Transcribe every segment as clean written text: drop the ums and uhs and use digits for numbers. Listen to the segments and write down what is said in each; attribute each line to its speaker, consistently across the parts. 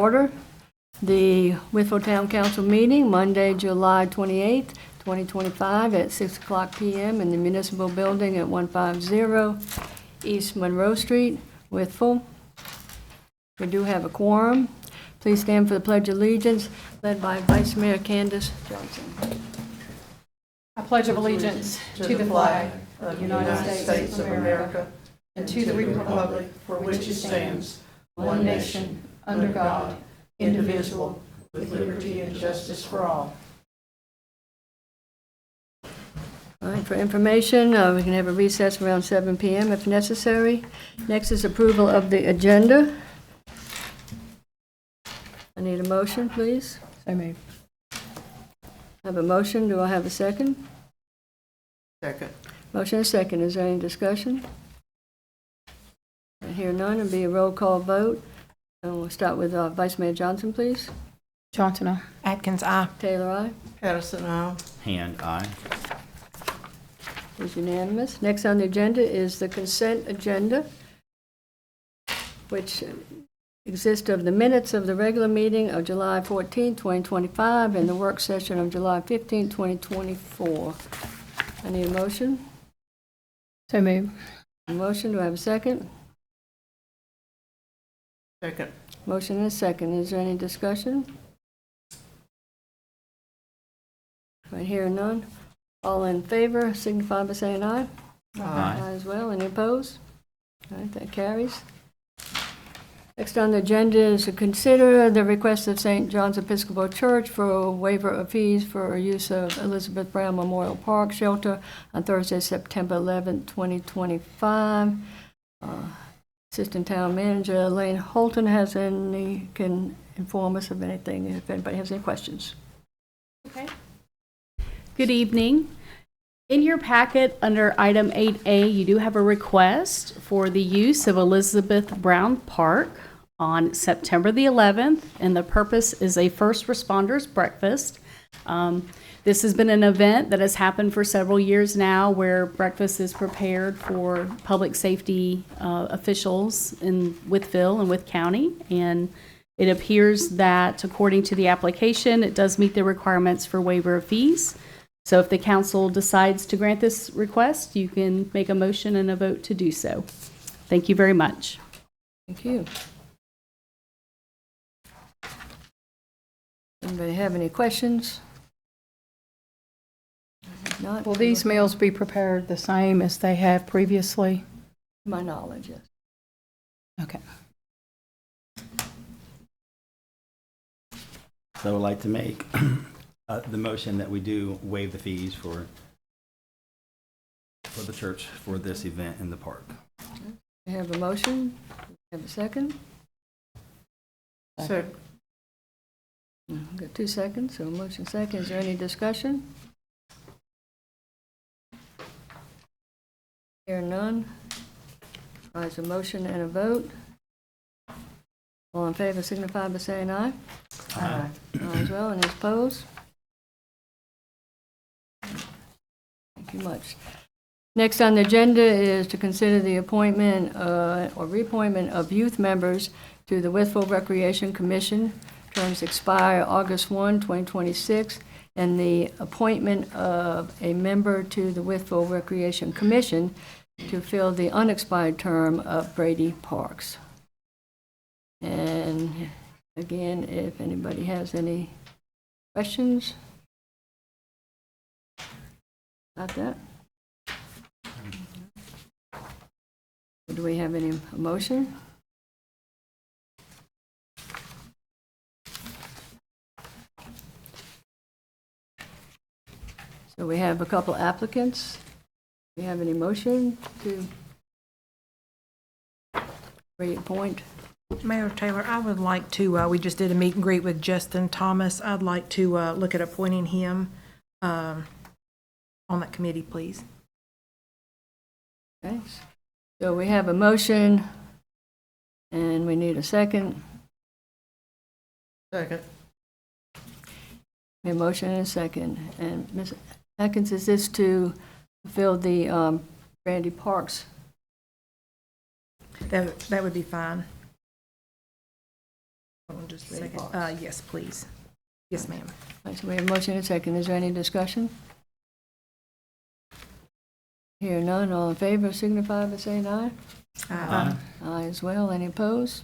Speaker 1: order the Wytheville Town Council meeting Monday, July 28th, 2025 at 6 o'clock p.m. in the Municipal Building at 150 East Monroe Street, Wytheville. We do have a quorum. Please stand for the Pledge of Allegiance, led by Vice Mayor Candace Johnson.
Speaker 2: I pledge of allegiance to the flag of the United States of America and to the republic for which it stands, one nation, under God, indivisible, with liberty and justice for all.
Speaker 1: All right, for information, we can have a recess around 7 p.m. if necessary. Next is approval of the agenda. I need a motion, please.
Speaker 2: So moved.
Speaker 1: I have a motion. Do I have a second?
Speaker 2: Second.
Speaker 1: Motion and second. Is there any discussion? I hear none. It'll be a roll call vote. And we'll start with Vice Mayor Johnson, please.
Speaker 2: Johnson, aye.
Speaker 3: Atkins, aye.
Speaker 1: Taylor, aye.
Speaker 2: Patterson, aye.
Speaker 4: Hand, aye.
Speaker 1: Is unanimous. Next on the agenda is the consent agenda, which consists of the minutes of the regular meeting of July 14, 2025, and the work session of July 15, 2024. I need a motion.
Speaker 2: So moved.
Speaker 1: A motion. Do I have a second?
Speaker 2: Second.
Speaker 1: Motion and a second. Is there any discussion? Right here, none. All in favor, signify by saying aye.
Speaker 4: Aye.
Speaker 1: Aye as well. Any opposed? All right, that carries. Next on the agenda is to consider the request of St. John's Episcopal Church for a waiver of fees for use of Elizabeth Brown Memorial Park Shelter on Thursday, September 11, 2025. Assistant Town Manager Elaine Holton can inform us of anything if anybody has any questions.
Speaker 5: Okay. Good evening. In your packet under item 8A, you do have a request for the use of Elizabeth Brown Park on September the 11th, and the purpose is a first responders breakfast. This has been an event that has happened for several years now where breakfast is prepared for public safety officials in Wytheville and Wythe County, and it appears that according to the application, it does meet the requirements for waiver of fees. So if the council decides to grant this request, you can make a motion and a vote to do so. Thank you very much.
Speaker 1: Thank you. Anybody have any questions? If not,
Speaker 2: Will these meals be prepared the same as they have previously?
Speaker 1: to my knowledge, yes.
Speaker 2: Okay.
Speaker 4: So I would like to make the motion that we do waive the fees for the church for this event in the park.
Speaker 1: We have a motion. We have a second.
Speaker 2: Second.
Speaker 1: Got 2 seconds, so motion second. Is there any discussion? Hear none. Rise a motion and a vote. All in favor signify by saying aye.
Speaker 4: Aye.
Speaker 1: Aye as well. Any opposed? Thank you much. Next on the agenda is to consider the appointment or reappointment of youth members to the Wytheville Recreation Commission. Terms expire August 1, 2026, and the appointment of a member to the Wytheville Recreation Commission to fill the unexpired term of Brady Parks. And again, if anybody has any questions about that? Do we have any motion? So we have a couple applicants. Do we have any motion to reappoint?
Speaker 3: Mayor Taylor, I would like to, we just did a meet and greet with Justin Thomas. I'd like to look at appointing him on that committee, please.
Speaker 1: Okay. So we have a motion, and we need a second.
Speaker 2: Second.
Speaker 1: We have a motion and a second. And Ms. Atkins, is this to fill the Brandy Parks?
Speaker 3: That would be fine. Hold on just a second. Yes, please. Yes, ma'am.
Speaker 1: All right, so we have a motion and a second. Is there any discussion? Hear none, all in favor signify by saying aye.
Speaker 4: Aye.
Speaker 1: Aye as well. Any opposed?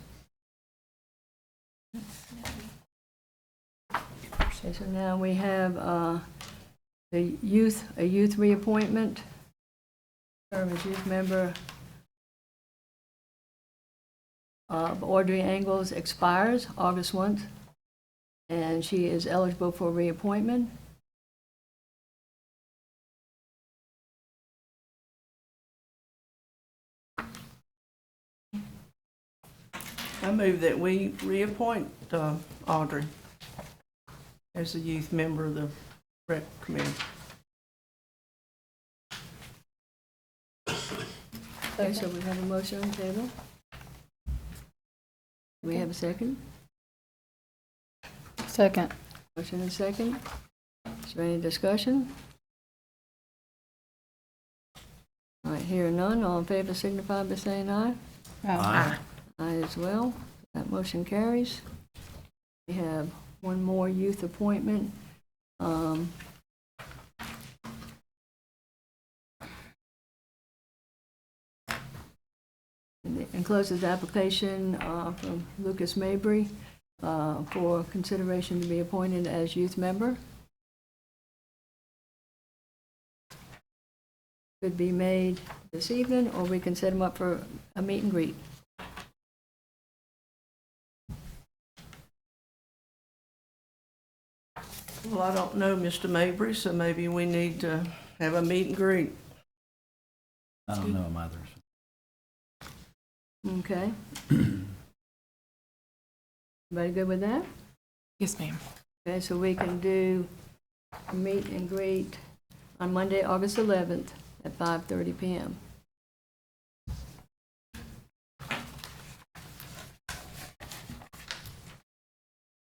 Speaker 1: Okay, so now we have a youth reappointment. Term as youth member of Audrey Angles expires August 1st, and she is eligible for reappointment.
Speaker 6: I move that we reappoint Audrey as a youth member of the rec committee.
Speaker 1: Okay, so we have a motion on the table. Do we have a second?
Speaker 2: Second.
Speaker 1: Motion and second. Is there any discussion? All right, hearing none, all in favor signify by saying aye.
Speaker 4: Aye.
Speaker 1: Aye as well. That motion carries. We have one more youth appointment. It encloses application from Lucas Mabry for consideration to be appointed as youth member. Could be made this evening, or we can set them up for a meet and greet.
Speaker 6: Well, I don't know Mr. Mabry, so maybe we need to have a meet and greet.
Speaker 4: I don't know him either.
Speaker 1: Okay. Everybody good with that?
Speaker 3: Yes, ma'am.
Speaker 1: Okay, so we can do a meet and greet on Monday, August 11th at 5:30 p.m.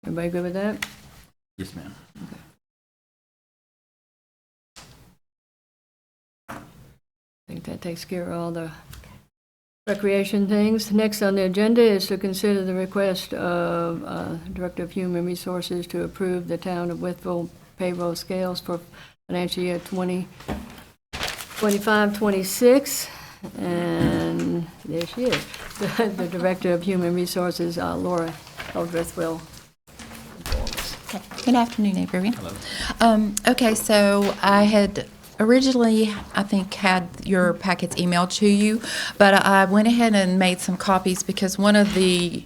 Speaker 1: Everybody good with that?
Speaker 4: Yes, ma'am.
Speaker 1: I think that takes care of all the recreation things. Next on the agenda is to consider the request of Director of Human Resources to approve the town of Wytheville payroll scales for financial year 2025-26. And there she is, the Director of Human Resources, Laura Eldrith, will inform us.
Speaker 7: Okay. Good afternoon, everyone.
Speaker 4: Hello.
Speaker 7: Okay, so I had originally, I think, had your packets emailed to you, but I went ahead and made some copies because one of the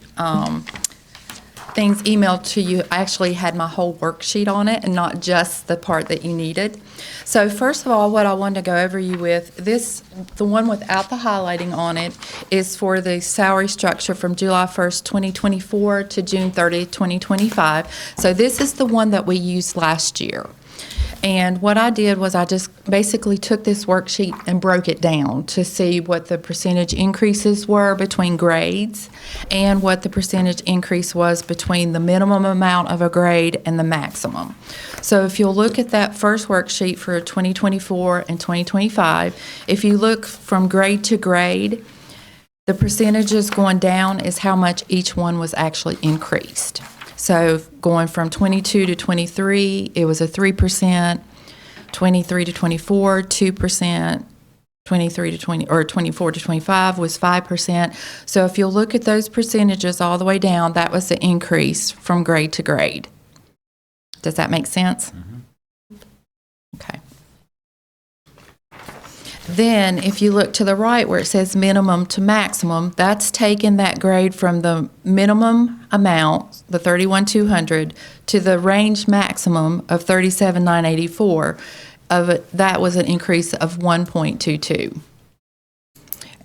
Speaker 7: things emailed to you actually had my whole worksheet on it and not just the part that you needed. So first of all, what I wanted to go over you with, the one without the highlighting on it is for the salary structure from July 1st, 2024 to June 30th, 2025. So this is the one that we used last year. And what I did was I just basically took this worksheet and broke it down to see what the percentage increases were between grades and what the percentage increase was between the minimum amount of a grade and the maximum. So if you'll look at that first worksheet for 2024 and 2025, if you look from grade to grade, the percentages going down is how much each one was actually increased. So going from 22 to 23, it was a 3%, 23 to 24, 2%, 23 to 20, or 24 to 25 was 5%. So if you'll look at those percentages all the way down, that was the increase from grade to grade. Does that make sense?
Speaker 4: Mm-hmm.
Speaker 7: Okay. Then, if you look to the right where it says minimum to maximum, that's taken that grade from the minimum amount, the 31,200, to the range maximum of 37,984. That was an increase of 1.22.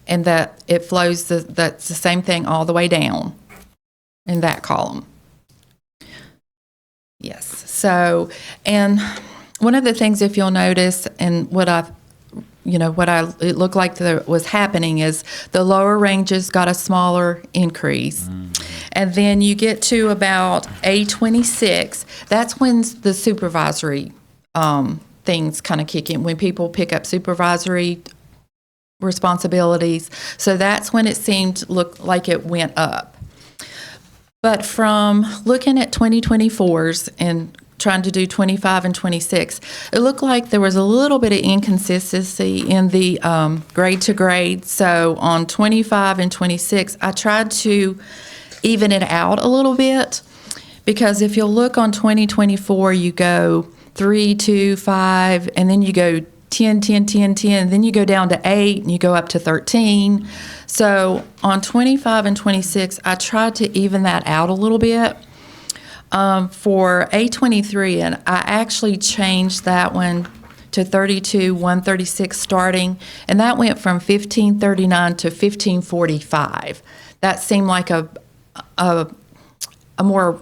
Speaker 7: And that it flows, that's the same thing all the way down in that column. Yes. So, and one of the things, if you'll notice, and it looked like was happening is the lower ranges got a smaller increase. And then you get to about A26, that's when the supervisory things kind of kick in, when people pick up supervisory responsibilities. So that's when it seemed look like it went up. But from looking at 2024s and trying to do 25 and 26, it looked like there was a little bit of inconsistency in the grade to grade. So on 25 and 26, I tried to even it out a little bit, because if you'll look on 2024, you go 3, 2, 5, and then you go 10, 10, 10, 10, and then you go down to 8, and you go up to 13. So on 25 and 26, I tried to even that out a little bit. For A23, and I actually changed that one to 32, 136 starting, and that went from 1539 to 1545. That seemed like a more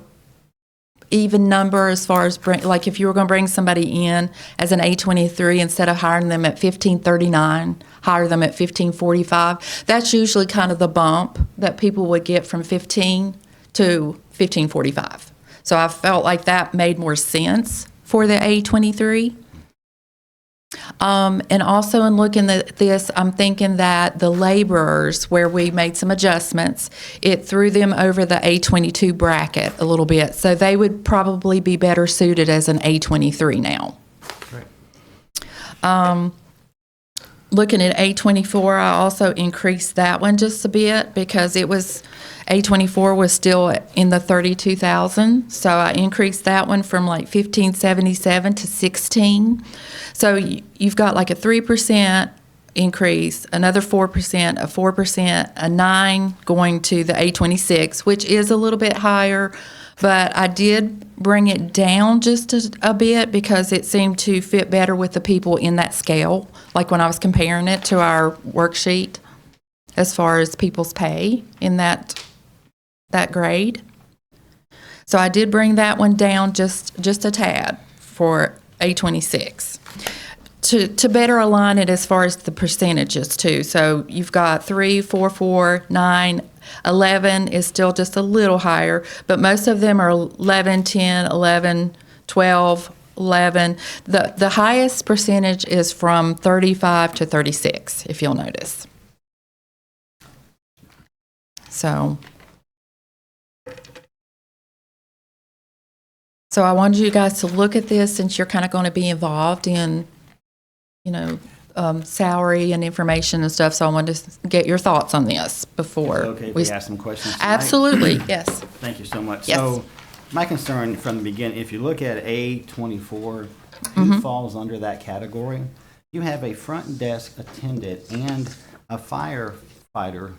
Speaker 7: even number as far as like if you were going to bring somebody in as an A23, instead of hiring them at 1539, hire them at 1545. That's usually kind of the bump that people would get from 15 to 1545. So I felt like that made more sense for the A23. And also in looking at this, I'm thinking that the laborers, where we made some adjustments, it threw them over the A22 bracket a little bit. So they would probably be better suited as an A23 now.
Speaker 4: Right.
Speaker 7: Looking at A24, I also increased that one just a bit because it was, A24 was still in the 32,000. So I increased that one from like 1577 to 16. So you've got like a 3% increase, another 4%, a 4%, a 9 going to the A26, which is a little bit higher. But I did bring it down just a bit because it seemed to fit better with the people in that scale, like when I was comparing it to our worksheet as far as people's pay in that grade. So I did bring that one down just a tad for A26 to better align it as far as the percentages too. So you've got 3, 4, 4, 9, 11 is still just a little higher, but most of them are 11, 10, 11, 12, 11. The highest percentage is from 35 to 36, if you'll notice. So I wanted you guys to look at this since you're kind of going to be involved in, salary and information and stuff. So I wanted to get your thoughts on this before.
Speaker 4: Is it okay if we ask some questions tonight?
Speaker 7: Absolutely, yes.
Speaker 4: Thank you so much.
Speaker 7: Yes.
Speaker 4: So my concern from the beginning, if you look at A24, who falls under that category? You have a front desk attendant and a firefighter.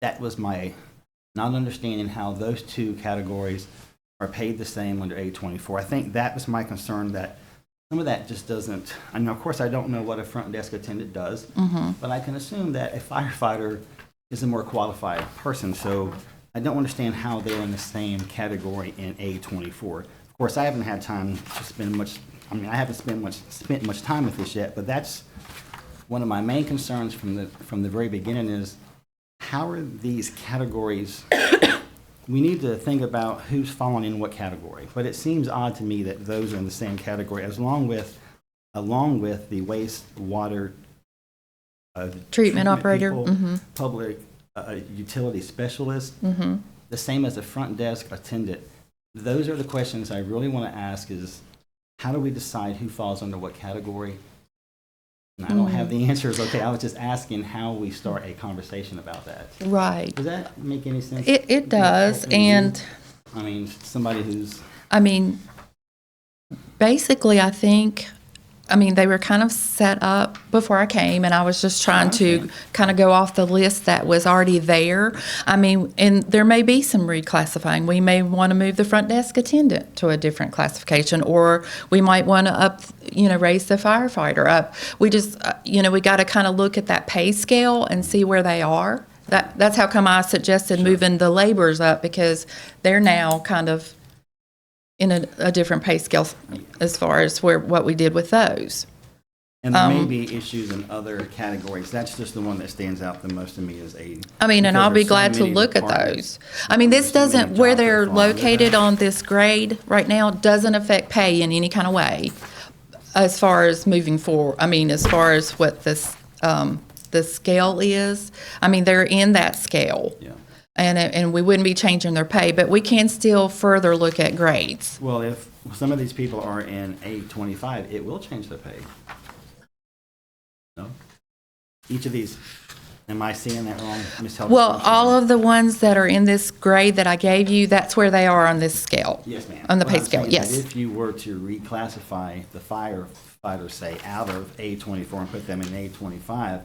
Speaker 4: That was my not understanding how those two categories are paid the same under A24. I think that was my concern, that some of that just doesn't, I mean, of course, I don't know what a front desk attendant does, but I can assume that a firefighter is a more qualified person. So I don't understand how they're in the same category in A24. Of course, I haven't had time to spend much, I haven't spent much time with this yet, but that's one of my main concerns from the very beginning is, how are these categories? We need to think about who's falling in what category. But it seems odd to me that those are in the same category, along with the wastewater
Speaker 7: Treatment operator.
Speaker 4: people, public utility specialist, the same as a front desk attendant. Those are the questions I really want to ask is, how do we decide who falls under what category? And I don't have the answers. Okay, I was just asking how we start a conversation about that.
Speaker 7: Right.
Speaker 4: Does that make any sense?
Speaker 7: It does. And
Speaker 4: I mean, somebody who's...
Speaker 7: basically, I think, they were kind of set up before I came, and I was just trying to kind of go off the list that was already there. And there may be some reclassifying. We may want to move the front desk attendant to a different classification, or we might want to raise the firefighter up. We just, we got to kind of look at that pay scale and see where they are. That's how come I suggested moving the laborers up, because they're now kind of in a different pay scale as far as what we did with those.
Speaker 4: And there may be issues in other categories. That's just the one that stands out the most to me as a...
Speaker 7: and I'll be glad to look at those. This doesn't, where they're located on this grade right now, doesn't affect pay in any kind of way as far as moving forward. As far as what this, the scale is, they're in that scale.
Speaker 4: Yeah.
Speaker 7: and we wouldn't be changing their pay, but we can still further look at grades.
Speaker 4: Well, if some of these people are in A25, it will change their pay. No? Each of these, am I seeing that wrong, Ms. Helder?
Speaker 7: Well, all of the ones that are in this grade that I gave you, that's where they are on this scale.
Speaker 4: Yes, ma'am.
Speaker 7: On the
Speaker 4: What
Speaker 7: pay
Speaker 4: I'm
Speaker 7: scale,
Speaker 4: saying
Speaker 7: yes.
Speaker 4: is if you were to reclassify the firefighters, say, out of A24 and put them in A25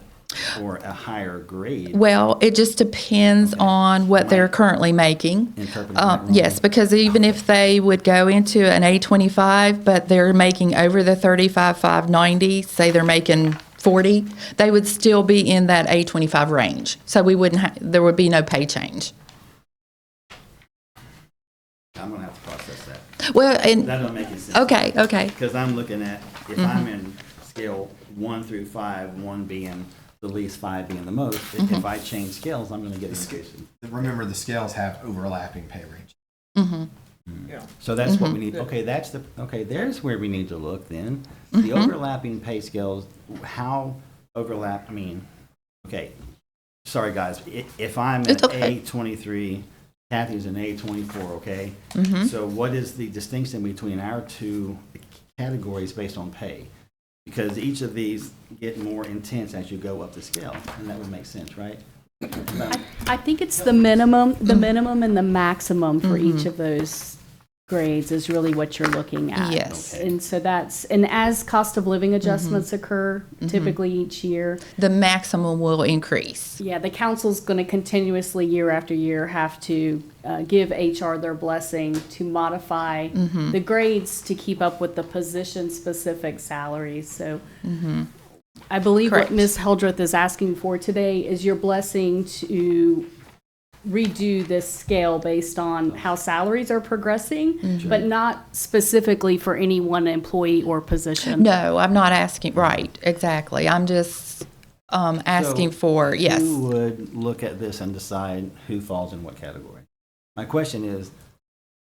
Speaker 4: or a higher grade,
Speaker 7: Well, it just depends on what they're currently making.
Speaker 4: interpreting that wrong?
Speaker 7: Yes, because even if they would go into an A25, but they're making over the 35,590, say they're making 40, they would still be in that A25 range. So we wouldn't, there would be no pay change.
Speaker 4: I'm gonna have to process that.
Speaker 7: Well, and,
Speaker 4: That don't make any sense.
Speaker 7: okay.
Speaker 4: Because I'm looking at, if
Speaker 7: Mm-hmm.
Speaker 4: I'm in scale 1 through 5, 1 being the least, 5 being the most,
Speaker 7: Mm-hmm.
Speaker 4: if I change scales, I'm gonna get an increase.
Speaker 8: Remember, the scales have overlapping pay range.
Speaker 7: Mm-hmm.
Speaker 4: So that's what we need, okay, there's where we need to look then. The
Speaker 7: Mm-hmm.
Speaker 4: overlapping pay scales, how overlap, okay, sorry guys, if I'm at
Speaker 7: It's okay.
Speaker 4: A23, Kathy's in A24, okay?
Speaker 7: Mm-hmm.
Speaker 4: So what is the distinction between our two categories based on pay? Because each of these get more intense as you go up the scale, and that would make sense, right?
Speaker 5: I think it's the minimum and the maximum for each of those grades is really what you're looking at.
Speaker 7: Yes.
Speaker 4: Okay.
Speaker 5: And so and as cost of living adjustments occur typically each year,
Speaker 7: The maximum will increase.
Speaker 5: yeah, the council's going to continuously, year after year, have to give HR their blessing to modify the grades to keep up with the position-specific salaries. So I believe
Speaker 7: Correct.
Speaker 5: what Ms. Heldreth is asking for today is your blessing to redo this scale based on how salaries are progressing, but not specifically for any one employee or position.
Speaker 7: No, I'm not asking, right, exactly. I'm just asking
Speaker 4: So,
Speaker 7: for, yes.
Speaker 4: Who would look at this and decide who falls in what category? My question is,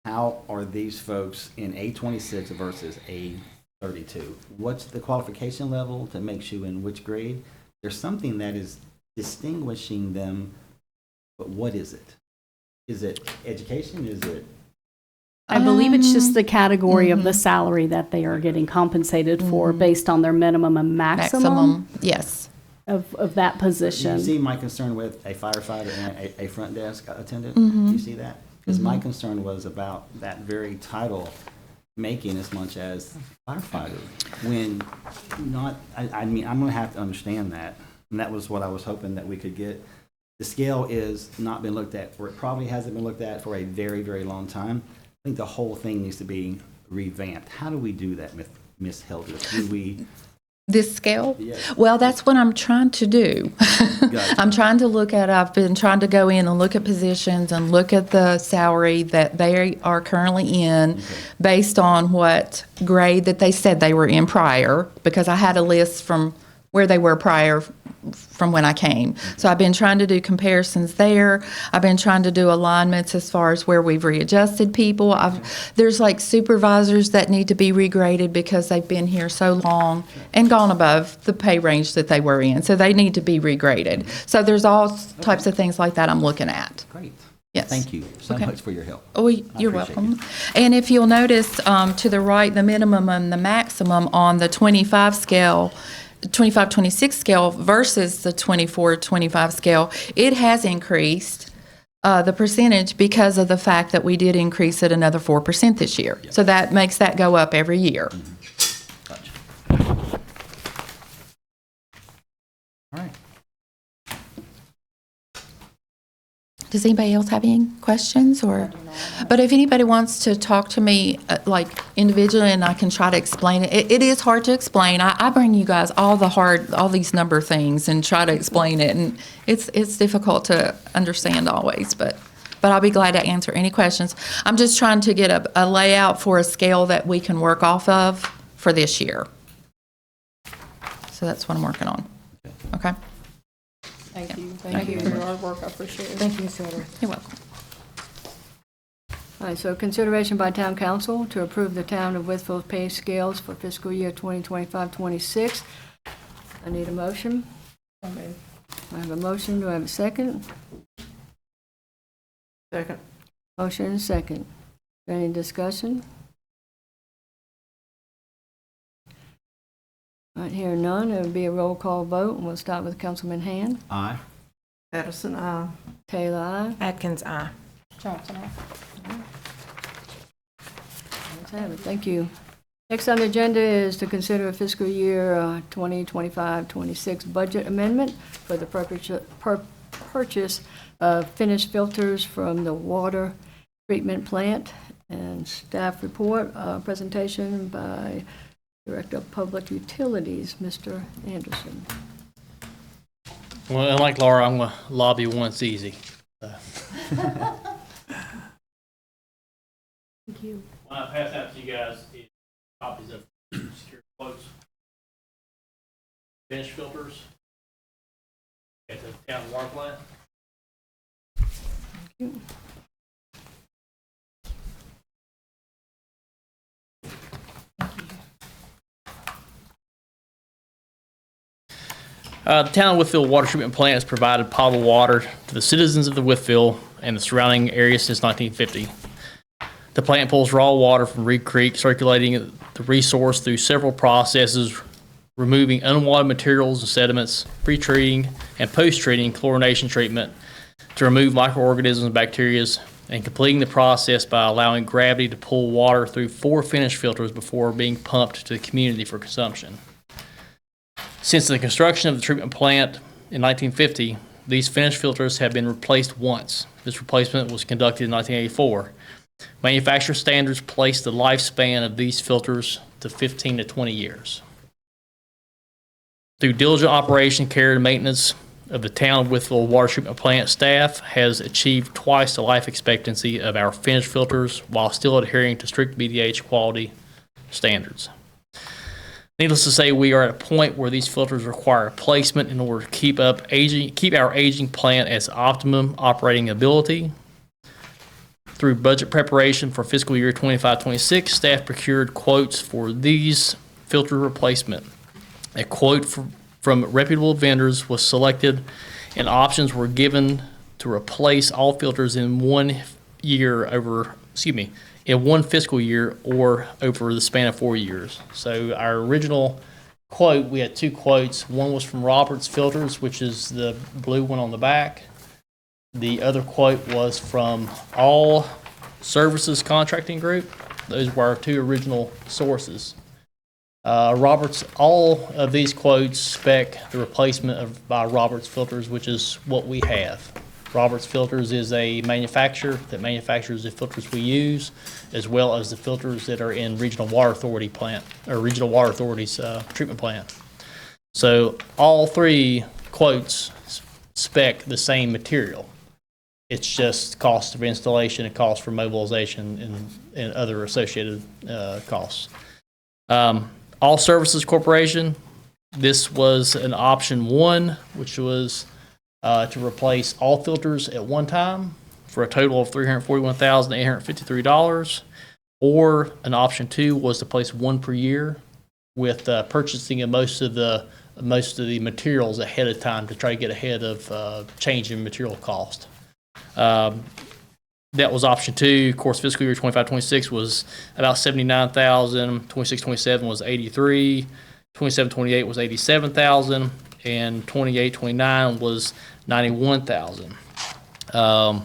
Speaker 4: how are these folks in A26 versus A32? What's the qualification level that makes you in which grade? There's something that is distinguishing them, but what is it? Is it education? Is it?
Speaker 5: I believe it's just the category of the salary that they are getting compensated for based on their minimum and maximum
Speaker 7: Yes.
Speaker 5: of that
Speaker 4: Do you
Speaker 5: position.
Speaker 4: see my concern with a firefighter and a front desk attendant? Do you see that? Because my concern was about that very title making as much as firefighter, when not, I mean, I'm gonna have to understand that. And that was what I was hoping that we could get. The scale is not been looked at, or it probably hasn't been looked at for a very, very long time. I think the whole thing needs to be revamped. How do we do that, Ms. Hildreth? Do we?
Speaker 7: This scale?
Speaker 4: Yes.
Speaker 7: Well, that's what I'm trying to do.
Speaker 4: Gotcha.
Speaker 7: I'm trying to look at, I've been trying to go in and look at positions and look at the salary that they are currently in based on what grade that they said they were in prior, because I had a list from where they were prior from when I came. So I've been trying to do comparisons there. I've been trying to do alignments as far as where we've readjusted people. There's like supervisors that need to be regraded because they've been here so long and gone above the pay range that they were in. So they need to be regraded. So there's all types of things like that I'm looking at.
Speaker 4: Great.
Speaker 7: Yes.
Speaker 4: Thank you so
Speaker 7: Okay.
Speaker 4: much for your help.
Speaker 7: Oh, you're
Speaker 4: appreciate
Speaker 7: welcome. And if you'll notice to the right, the minimum and the maximum on the 25 scale, 25-26 scale versus the 24-25 scale, it has increased the percentage because of the fact that we did increase it another 4% this year. So that makes that go up every year.
Speaker 4: Gotcha. All right.
Speaker 7: Does anybody else have any questions or? But if anybody wants to talk to me like individually and I can try to explain it, it is hard to explain. I bring you guys all these number things and try to explain it, and it's difficult to understand always, but I'll be glad to answer any questions. I'm just trying to get a layout for a scale that we can work off of for this year. So that's what I'm working on. Okay?
Speaker 5: Thank you. Thank you for your hard work. I appreciate it.
Speaker 3: Thank you, Ms. Hilder.
Speaker 7: You're welcome.
Speaker 1: All right, so consideration by town council to approve the town of Wytheville pay scales for fiscal year 2025-26. I need a motion. I have a motion. Do I have a second?
Speaker 6: Second.
Speaker 1: Motion and second. Any discussion? All right, hearing none, it would be a roll call vote, and we'll start with Councilman Hand.
Speaker 4: Aye.
Speaker 6: Addison, aye.
Speaker 1: Taylor, aye.
Speaker 3: Atkins, aye.
Speaker 2: Johnson, aye.
Speaker 1: Ayes have it. Thank you. Next on the agenda is to consider a fiscal year 2025-26 budget amendment for the purchase of finished filters from the water treatment plant. And staff report, presentation by Director of Public Utilities, Mr. Anderson.
Speaker 9: Well, like Laura, I'm going to lobby once easy.
Speaker 5: Thank you.
Speaker 9: When I pass out to you guys is copies of secure quotes, finished filters at the town water plant. The town of Wytheville water treatment plant has provided potable water to the citizens of the Wytheville and the surrounding area since 1950. The plant pulls raw water from Reed Creek, circulating the resource through several processes, removing unwanted materials and sediments, pre-treating and post-treating chlorination treatment to remove microorganisms and bacteria, and completing the process by allowing gravity to pull water through 4 finished filters before being pumped to the community for consumption. Since the construction of the treatment plant in 1950, these finished filters have been replaced once. This replacement was conducted in 1984. Manufacturer standards place the lifespan of these filters to 15 to 20 years. Through diligent operation, care, and maintenance of the town of Wytheville water treatment plant, staff has achieved twice the life expectancy of our finished filters while still adhering to strict BDH quality standards. Needless to say, we are at a point where these filters require replacement in order to keep our aging plant at optimum operating ability. Through budget preparation for fiscal year 25-26, staff procured quotes for these filter replacement. A quote from reputable vendors was selected, and options were given to replace all filters in one fiscal year or over the span of 4 years. So our original quote, we had 2 quotes. One was from Roberts Filters, which is the blue one on the back. The other quote was from All Services Contracting Group. Those were our 2 original sources. Roberts, all of these quotes spec the replacement by Roberts Filters, which is what we have. Roberts Filters is a manufacturer that manufactures the filters we use, as well as the filters that are in Regional Water Authority plant, or Regional Water Authority's treatment plant. So all 3 quotes spec the same material. It's just cost of installation and cost for mobilization and other associated costs. All Services Corporation, this was an option 1, which was to replace all filters at one time for a total of $341,853, or an option 2 was to place 1 per year with purchasing of most of the materials ahead of time to try to get ahead of change in material cost. That was option 2. Of course, fiscal year 25-26 was about $79,000. 26-27 was $83,000. 27-28 was $87,000, and 28-29 was $91,000.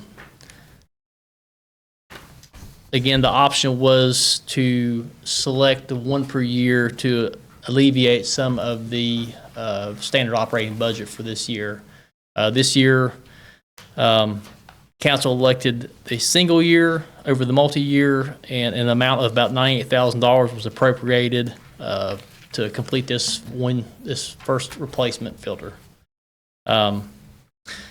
Speaker 9: Again, the option was to select the 1 per year to alleviate some of the standard operating budget for this year. This year, council elected a single year over the multi-year, and an amount of about $98,000 was appropriated to complete this first replacement filter.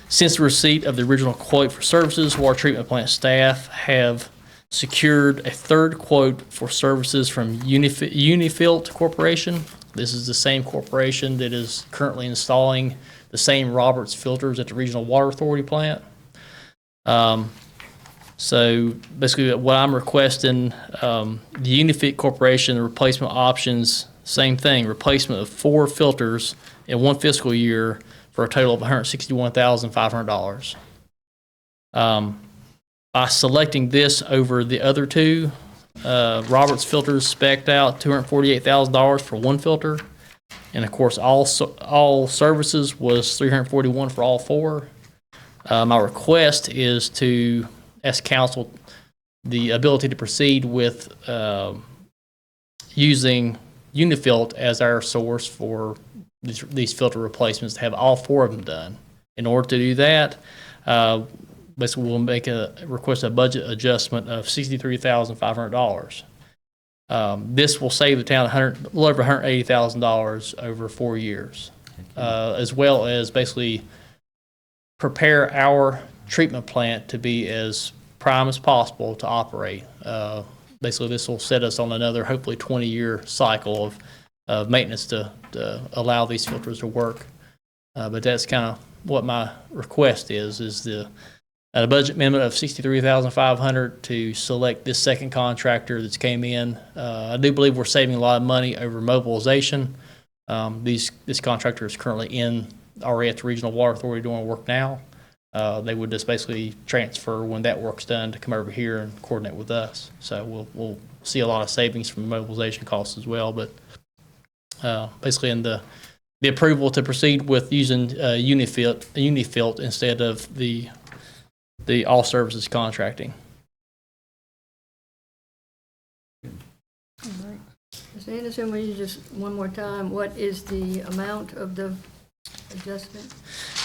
Speaker 9: Since the receipt of the original quote for services, water treatment plant staff have secured a 3rd quote for services from Unifilt Corporation. This is the same corporation that is currently installing the same Roberts filters at the Regional Water Authority plant. So basically what I'm requesting, the Unifit Corporation, the replacement options, same thing, replacement of 4 filters in 1 fiscal year for a total of $161,500. By selecting this over the other two, Roberts filters spec'd out $248,000 for one filter. And of course, all services was $341 for all four. My request is to ask council the ability to proceed with using Unifilt as our source for these filter replacements, to have all four of them done. In order to do that, basically we'll make a request a budget adjustment of $63,500. This will save the town a little over $180,000 over 4 years, as well as basically prepare our treatment plant to be as prime as possible to operate. Basically, this will set us on another hopefully 20-year cycle of maintenance to allow these filters to work. But that's kind of what my request is the budget amendment of $63,500 to select this second contractor that's came in. I do believe we're saving a lot of money over mobilization. This contractor is currently already at the Regional Water Authority doing work now. They would just basically transfer when that work's done to come over here and coordinate with us. So we'll see a lot of savings from mobilization costs as well. But basically, in the approval to proceed with using Unifilt instead of the all services contracting.
Speaker 1: Mr. Anderson, will you just, one more time, what is the amount of the adjustment?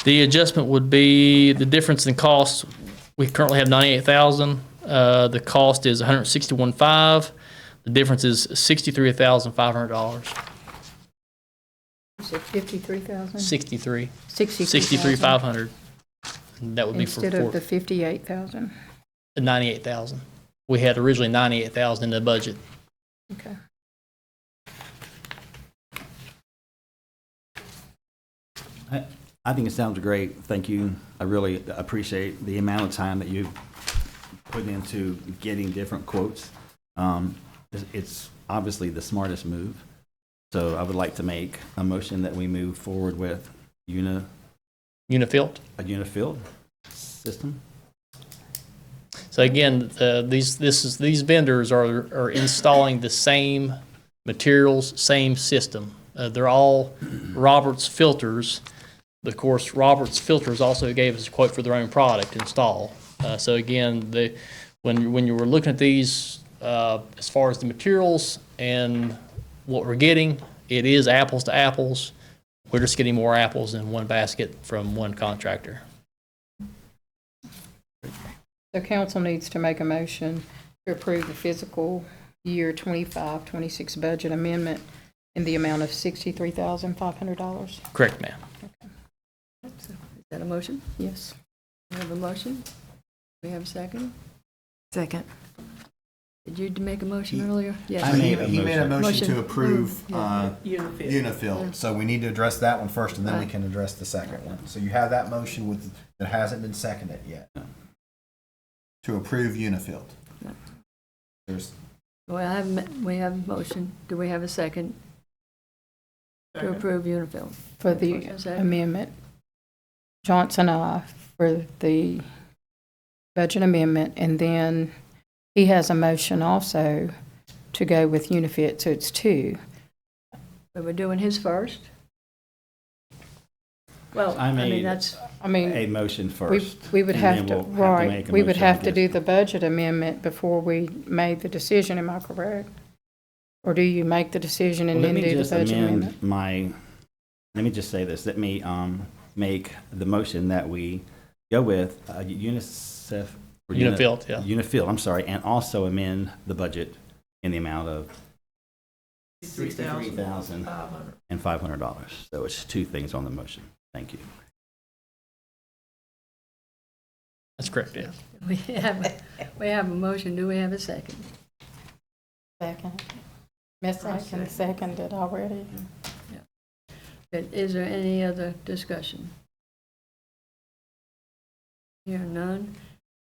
Speaker 9: The adjustment would be the difference in cost. We currently have $98,000. The cost is $161,500. The difference is $63,500.
Speaker 2: You said 53,000?
Speaker 9: 63.
Speaker 2: 63,500.
Speaker 9: That would be for
Speaker 2: Instead of the 58,000.
Speaker 9: 98,000. We had originally 98,000 in the budget.
Speaker 2: Okay.
Speaker 4: I think it sounds great. Thank you. I really appreciate the amount of time that you put into getting different quotes. It's obviously the smartest move. So I would like to make a motion that we move forward with
Speaker 9: Unifilt.
Speaker 4: a Unifield system.
Speaker 9: So again, these vendors are installing the same materials, same system. They're all Roberts filters. Of course, Roberts Filters also gave us a quote for their own product to install. So again, when you were looking at these, as far as the materials and what we're getting, it is apples to apples. We're just getting more apples in one basket from one contractor.
Speaker 2: The council needs to make a motion to approve the fiscal year 25-26 budget amendment in the amount of $63,500.
Speaker 9: Correct, ma'am.
Speaker 1: Is that a motion?
Speaker 2: Yes.
Speaker 1: We have a motion? We have a second?
Speaker 3: Second.
Speaker 1: Did you make a motion earlier? Yes.
Speaker 8: He made a motion
Speaker 1: Motion.
Speaker 8: to approve
Speaker 6: Unifield.
Speaker 8: Unifill. So we need to address that one first, and then we
Speaker 1: Right.
Speaker 8: can address the second one. So you have that motion that hasn't been seconded yet to approve Unifill. There's
Speaker 1: We have a motion. Do we have a second to approve Unifield?
Speaker 2: For the
Speaker 1: Motion second.
Speaker 2: amendment, Johnson, for the budget amendment, and then he has a motion also to go with Unifit, so it's two.
Speaker 1: But we're doing his first? Well,
Speaker 4: I
Speaker 1: I mean,
Speaker 4: made
Speaker 1: that's,
Speaker 4: a motion
Speaker 2: We
Speaker 4: first.
Speaker 2: we would
Speaker 4: and
Speaker 2: have
Speaker 4: then
Speaker 2: to,
Speaker 4: we'll have to
Speaker 2: right,
Speaker 4: make a
Speaker 2: we would
Speaker 4: motion,
Speaker 2: have
Speaker 4: I
Speaker 2: to do
Speaker 4: guess.
Speaker 2: the budget amendment before we made the decision, am I correct? Or do you make the decision and
Speaker 4: Well,
Speaker 2: then do the budget amendment?
Speaker 4: Let me just say this. Let me make the motion that we go with UNICEF. or
Speaker 9: Unifilt, yeah.
Speaker 4: Unifill, I'm sorry, and also amend the budget in the amount of $63,500. So it's two things on the motion. Thank you.
Speaker 9: That's correct, yeah.
Speaker 1: we have a motion. Do we have a second?
Speaker 2: Second. Ms. Atkins seconded already.
Speaker 1: Good. Is there any other discussion? Here none.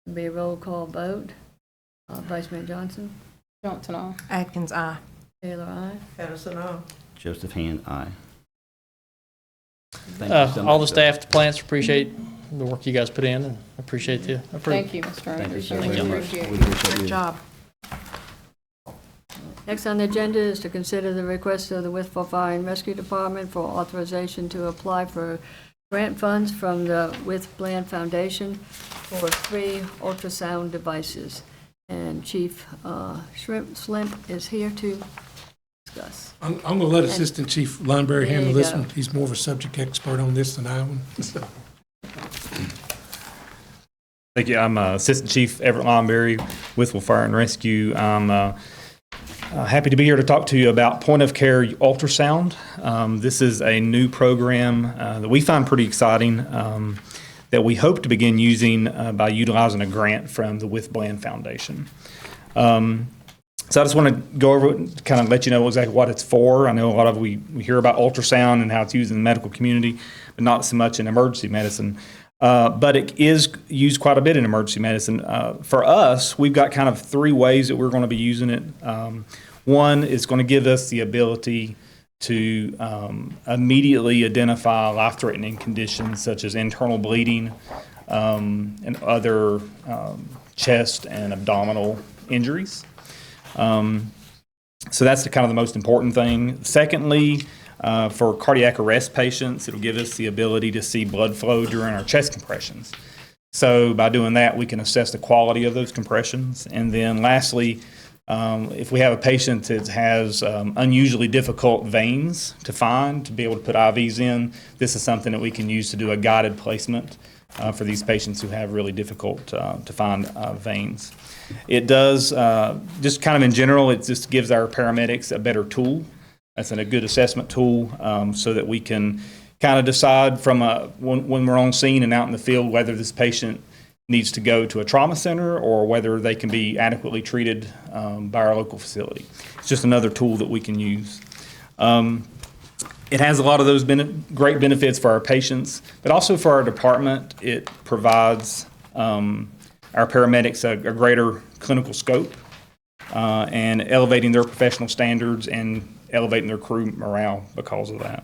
Speaker 1: It'll be a roll call vote. Vice Mayor Johnson,
Speaker 2: Johnson, aye.
Speaker 3: Atkins, aye.
Speaker 1: Taylor, aye.
Speaker 6: Patterson, aye.
Speaker 4: Joseph Hand, aye. Thank you so
Speaker 9: All
Speaker 4: much,
Speaker 9: the
Speaker 4: Bill.
Speaker 9: staff, the plants appreciate the work you guys put in, and appreciate the approval.
Speaker 2: Thank you, Mr. Andrews.
Speaker 4: Thank you
Speaker 2: Really
Speaker 4: so much.
Speaker 2: appreciate
Speaker 4: We
Speaker 2: it.
Speaker 4: appreciate
Speaker 3: Good
Speaker 4: you.
Speaker 3: job.
Speaker 1: Next on the agenda is to consider the request of the Wytheville Fire and Rescue Department for authorization to apply for grant funds from the With Bland Foundation for 3 ultrasound devices. And Chief Slimp is here to discuss.
Speaker 10: I'm going to let Assistant Chief Lineberry
Speaker 1: There
Speaker 10: handle
Speaker 1: you
Speaker 10: this
Speaker 1: go.
Speaker 10: one. He's more of a subject expert on this than I am.
Speaker 11: Thank you. I'm Assistant Chief Everett Lineberry, Wytheville Fire and Rescue. I'm happy to be here to talk to you about point-of-care ultrasound. This is a new program that we find pretty exciting that we hope to begin using by utilizing a grant from the With Bland Foundation. So I just want to go over it, kind of let you know exactly what it's for. I know a lot of we hear about ultrasound and how it's used in the medical community, but not so much in emergency medicine. But it is used quite a bit in emergency medicine. For us, we've got kind of 3 ways that we're going to be using it. One is going to give us the ability to immediately identify life-threatening conditions such as internal bleeding and other chest and abdominal injuries. So that's kind of the most important thing. Secondly, for cardiac arrest patients, it'll give us the ability to see blood flow during our chest compressions. So by doing that, we can assess the quality of those compressions. And then lastly, if we have a patient that has unusually difficult veins to find, to be able to put IVs in, this is something that we can use to do a guided placement for these patients who have really difficult to find veins. It does, just kind of in general, it just gives our paramedics a better tool. That's a good assessment tool so that we can kind of decide from when we're on scene and out in the field whether this patient needs to go to a trauma center or whether they can be adequately treated by our local facility. It's just another tool that we can use. It has a lot of those great benefits for our patients, but also for our department. It provides our paramedics a greater clinical scope and elevating their professional standards and elevating their crew morale because of that.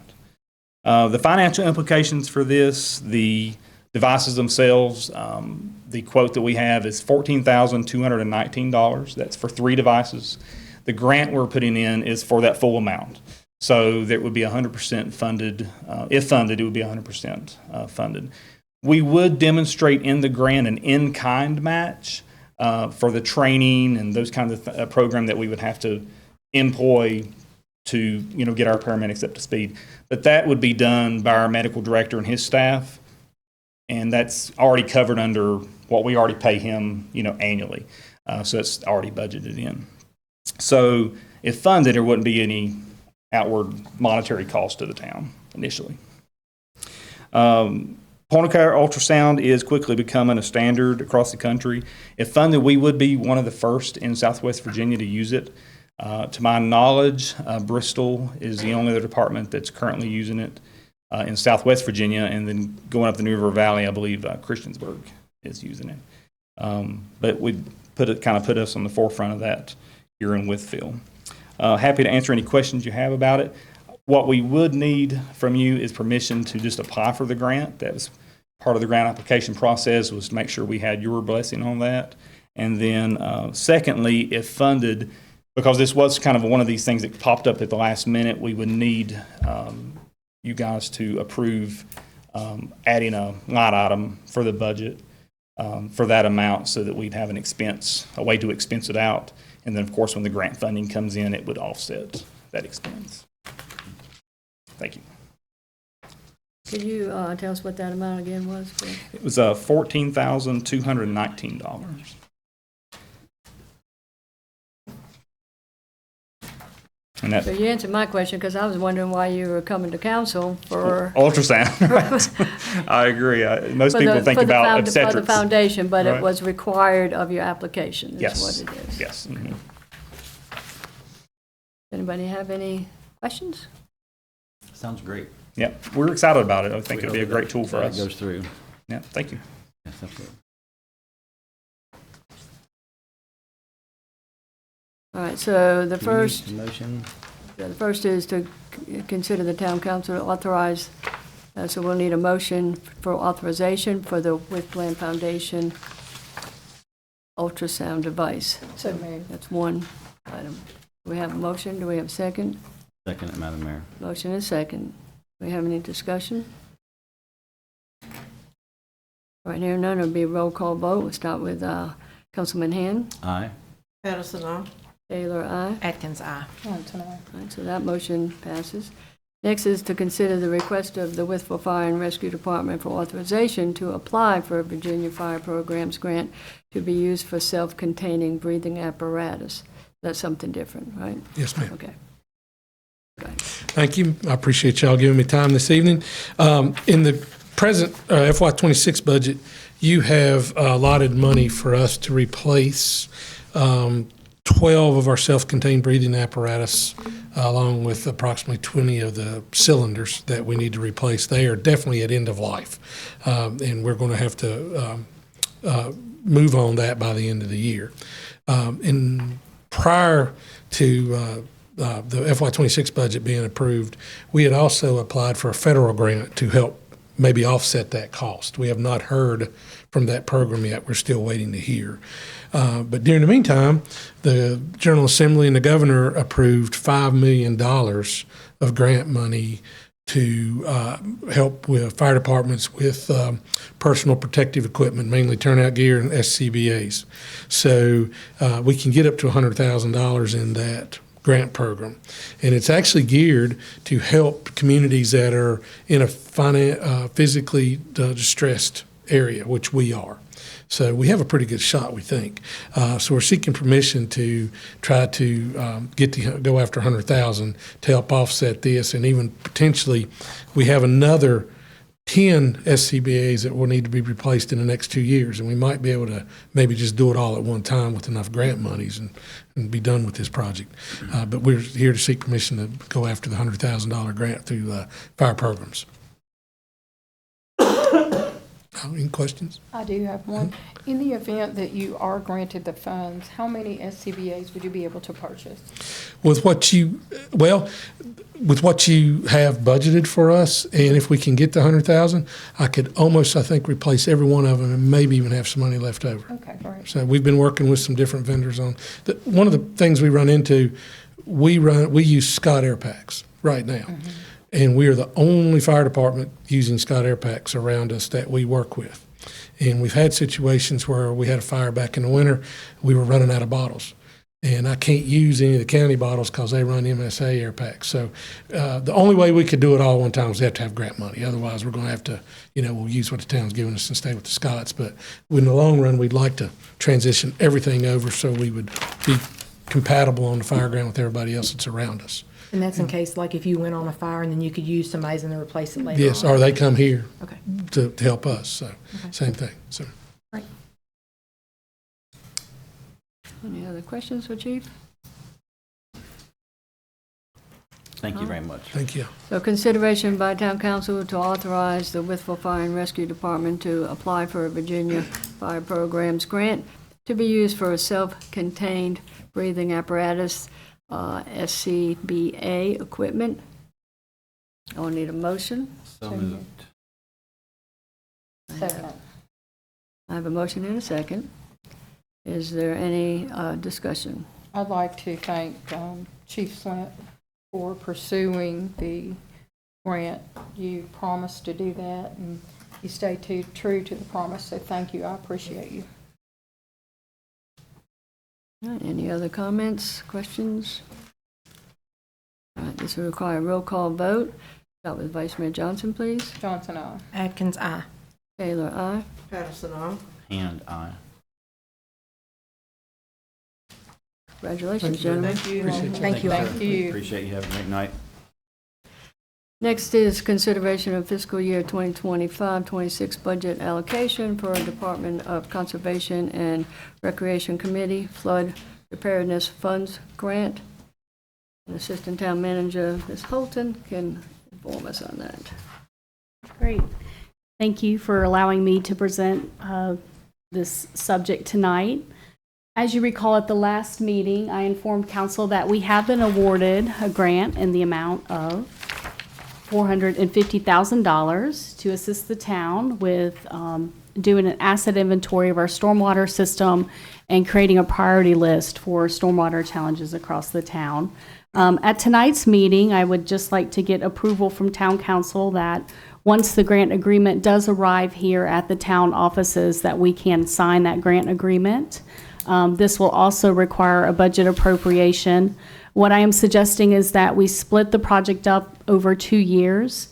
Speaker 11: The financial implications for this, the devices themselves, the quote that we have is $14,219. That's for 3 devices. The grant we're putting in is for that full amount. So that would be 100% funded. If funded, it would be 100% funded. We would demonstrate in the grant an in-kind match for the training and those kinds of program that we would have to employ to get our paramedics up to speed. But that would be done by our medical director and his staff, and that's already covered under what we already pay him annually. So it's already budgeted in. So if funded, there wouldn't be any outward monetary cost to the town initially. Point-of-care ultrasound is quickly becoming a standard across the country. If funded, we would be one of the first in Southwest Virginia to use it. To my knowledge, Bristol is the only other department that's currently using it in Southwest Virginia, and then going up the New River Valley, I believe Christiansburg is using it. But we put us on the forefront of that here in Wytheville. Happy to answer any questions you have about it. What we would need from you is permission to just apply for the grant. That was part of the grant application process, was to make sure we had your blessing on that. And then secondly, if funded, because this was kind of one of these things that popped up at the last minute, we would need you guys to approve adding a line item for the budget for that amount so that we'd have an expense, a way to expense it out. And then, of course, when the grant funding comes in, it would offset that expense. Thank you.
Speaker 1: Could you tell us what that amount again was, please?
Speaker 11: It was $14,219. And that
Speaker 1: So you answered my question, because I was wondering why you were coming to council for.
Speaker 11: ultrasound. Right. I agree. Most people think about obstetrics.
Speaker 1: For the foundation, but
Speaker 11: Right.
Speaker 1: it was required of your application,
Speaker 11: Yes.
Speaker 1: is what it is.
Speaker 11: Yes. Mm-hmm.
Speaker 1: Anybody have any questions?
Speaker 4: Sounds great.
Speaker 11: Yeah, we're excited about it. I think
Speaker 4: We
Speaker 11: it'll be a
Speaker 4: hope
Speaker 11: great tool for
Speaker 4: that
Speaker 11: us.
Speaker 4: goes through.
Speaker 11: Yeah, thank you.
Speaker 4: Yes, absolutely.
Speaker 1: All right, so the
Speaker 4: Do we need
Speaker 1: first,
Speaker 4: a motion?
Speaker 1: the first is to consider the town council to authorize So we'll need a motion for authorization for the With Plan Foundation ultrasound device.
Speaker 2: So moved.
Speaker 1: That's one item. Do we have a motion? Do we have a second?
Speaker 4: Second it, Madam Mayor.
Speaker 1: Motion is second. Do we have any discussion? Right here, none. It'll be a roll call vote. We'll start with Councilman Hand.
Speaker 4: Aye.
Speaker 6: Patterson, aye.
Speaker 1: Taylor, aye.
Speaker 3: Atkins, aye.
Speaker 2: Johnson, aye.
Speaker 1: All right, so that motion passes. Next is to consider the request of the Wytheville Fire and Rescue Department for authorization to apply for a Virginia Fire Programs grant to be used for self-containing breathing apparatus. That's something different, right?
Speaker 10: Yes, ma'am.
Speaker 1: Okay.
Speaker 10: Thank you. I appreciate y'all giving me time this evening. In the present FY26 budget, you have allotted money for us to replace 12 of our self-contained breathing apparatus, along with approximately 20 of the cylinders that we need to replace. They are definitely at end of life, and we're going to have to move on that by the end of the year. Prior to the FY26 budget being approved, we had also applied for a federal grant to help maybe offset that cost. We have not heard from that program yet. We're still waiting to hear. But during the meantime, the General Assembly and the governor approved $5 million of grant money to help with fire departments with personal protective equipment, mainly turnout gear and SCBAs. So we can get up to $100,000 in that grant program. And it's actually geared to help communities that are in a physically distressed area, which we are. So we have a pretty good shot, we think. So we're seeking permission to try to go after $100,000 to help offset this, and even potentially we have another 10 SCBAs that will need to be replaced in the next 2 years, and we might be able to maybe just do it all at one time with enough grant monies and be done with this project. But we're here to seek permission to go after the $100,000 grant through fire programs. Any questions?
Speaker 2: I do have one. In the event that you are granted the funds, how many SCBAs would you be able to purchase?
Speaker 10: With what you have budgeted for us, and if we can get the $100,000, I could almost, I think, replace every one of them and maybe even have some money left over.
Speaker 2: Okay, great.
Speaker 10: So we've been working with some different vendors on one of the things we run into. We use Scott Air Packs right now.
Speaker 2: Mm-hmm.
Speaker 10: And we are the only fire department using Scott Air Packs around us that we work with. And we've had situations where we had a fire back in the winter, we were running out of bottles. And I can't use any of the county bottles because they run MSA Air Packs. So the only way we could do it all one time is we have to have grant money. Otherwise, we're going to have to, we'll use what the town's giving us and stay with the Scotts. But in the long run, we'd like to transition everything over so we would be compatible on the fire ground with everybody else that's around us.
Speaker 3: And that's in case, like, if you went on a fire and then you could use somebody's and then replace it later on.
Speaker 10: Yes, or they come here
Speaker 3: Okay.
Speaker 10: to help us. So same thing. So.
Speaker 1: Any other questions for Chief?
Speaker 4: Thank you very much.
Speaker 10: Thank you.
Speaker 1: So consideration by Town Council to authorize the Wytheville Fire and Rescue Department to apply for a Virginia Fire Programs grant to be used for a self-contained breathing apparatus, SCBA equipment. I'll need a motion.
Speaker 4: So moved.
Speaker 2: Second.
Speaker 1: I have a motion and a second. Is there any discussion?
Speaker 2: I'd like to thank Chief Flint for pursuing the grant. You promised to do that, and you stayed true to the promise, so thank you. I appreciate you.
Speaker 1: All right, any other comments, questions? All right, this will require a roll call vote. Start with Vice Mayor Johnson, please.
Speaker 2: Johnson, aye.
Speaker 3: Atkins, aye.
Speaker 1: Taylor, aye.
Speaker 6: Patterson, aye.
Speaker 4: And aye.
Speaker 1: Congratulations, gentlemen.
Speaker 6: Thank you.
Speaker 3: Thank you all.
Speaker 2: Thank you.
Speaker 4: Appreciate you. Have a great night.
Speaker 1: Next is consideration of fiscal year 2025-26 budget allocation for Department of Conservation and Recreation Committee Flood Preparedness Funds Grant. And Assistant Town Manager Ms. Holton can inform us on that.
Speaker 5: Great. Thank you for allowing me to present this subject tonight. As you recall, at the last meeting, I informed council that we have been awarded a grant in the amount of $450,000 to assist the town with doing an asset inventory of our stormwater system and creating a priority list for stormwater challenges across the town. At tonight's meeting, I would just like to get approval from town council that once the grant agreement does arrive here at the town offices, that we can sign that grant agreement. This will also require a budget appropriation. What I am suggesting is that we split the project up over 2 years,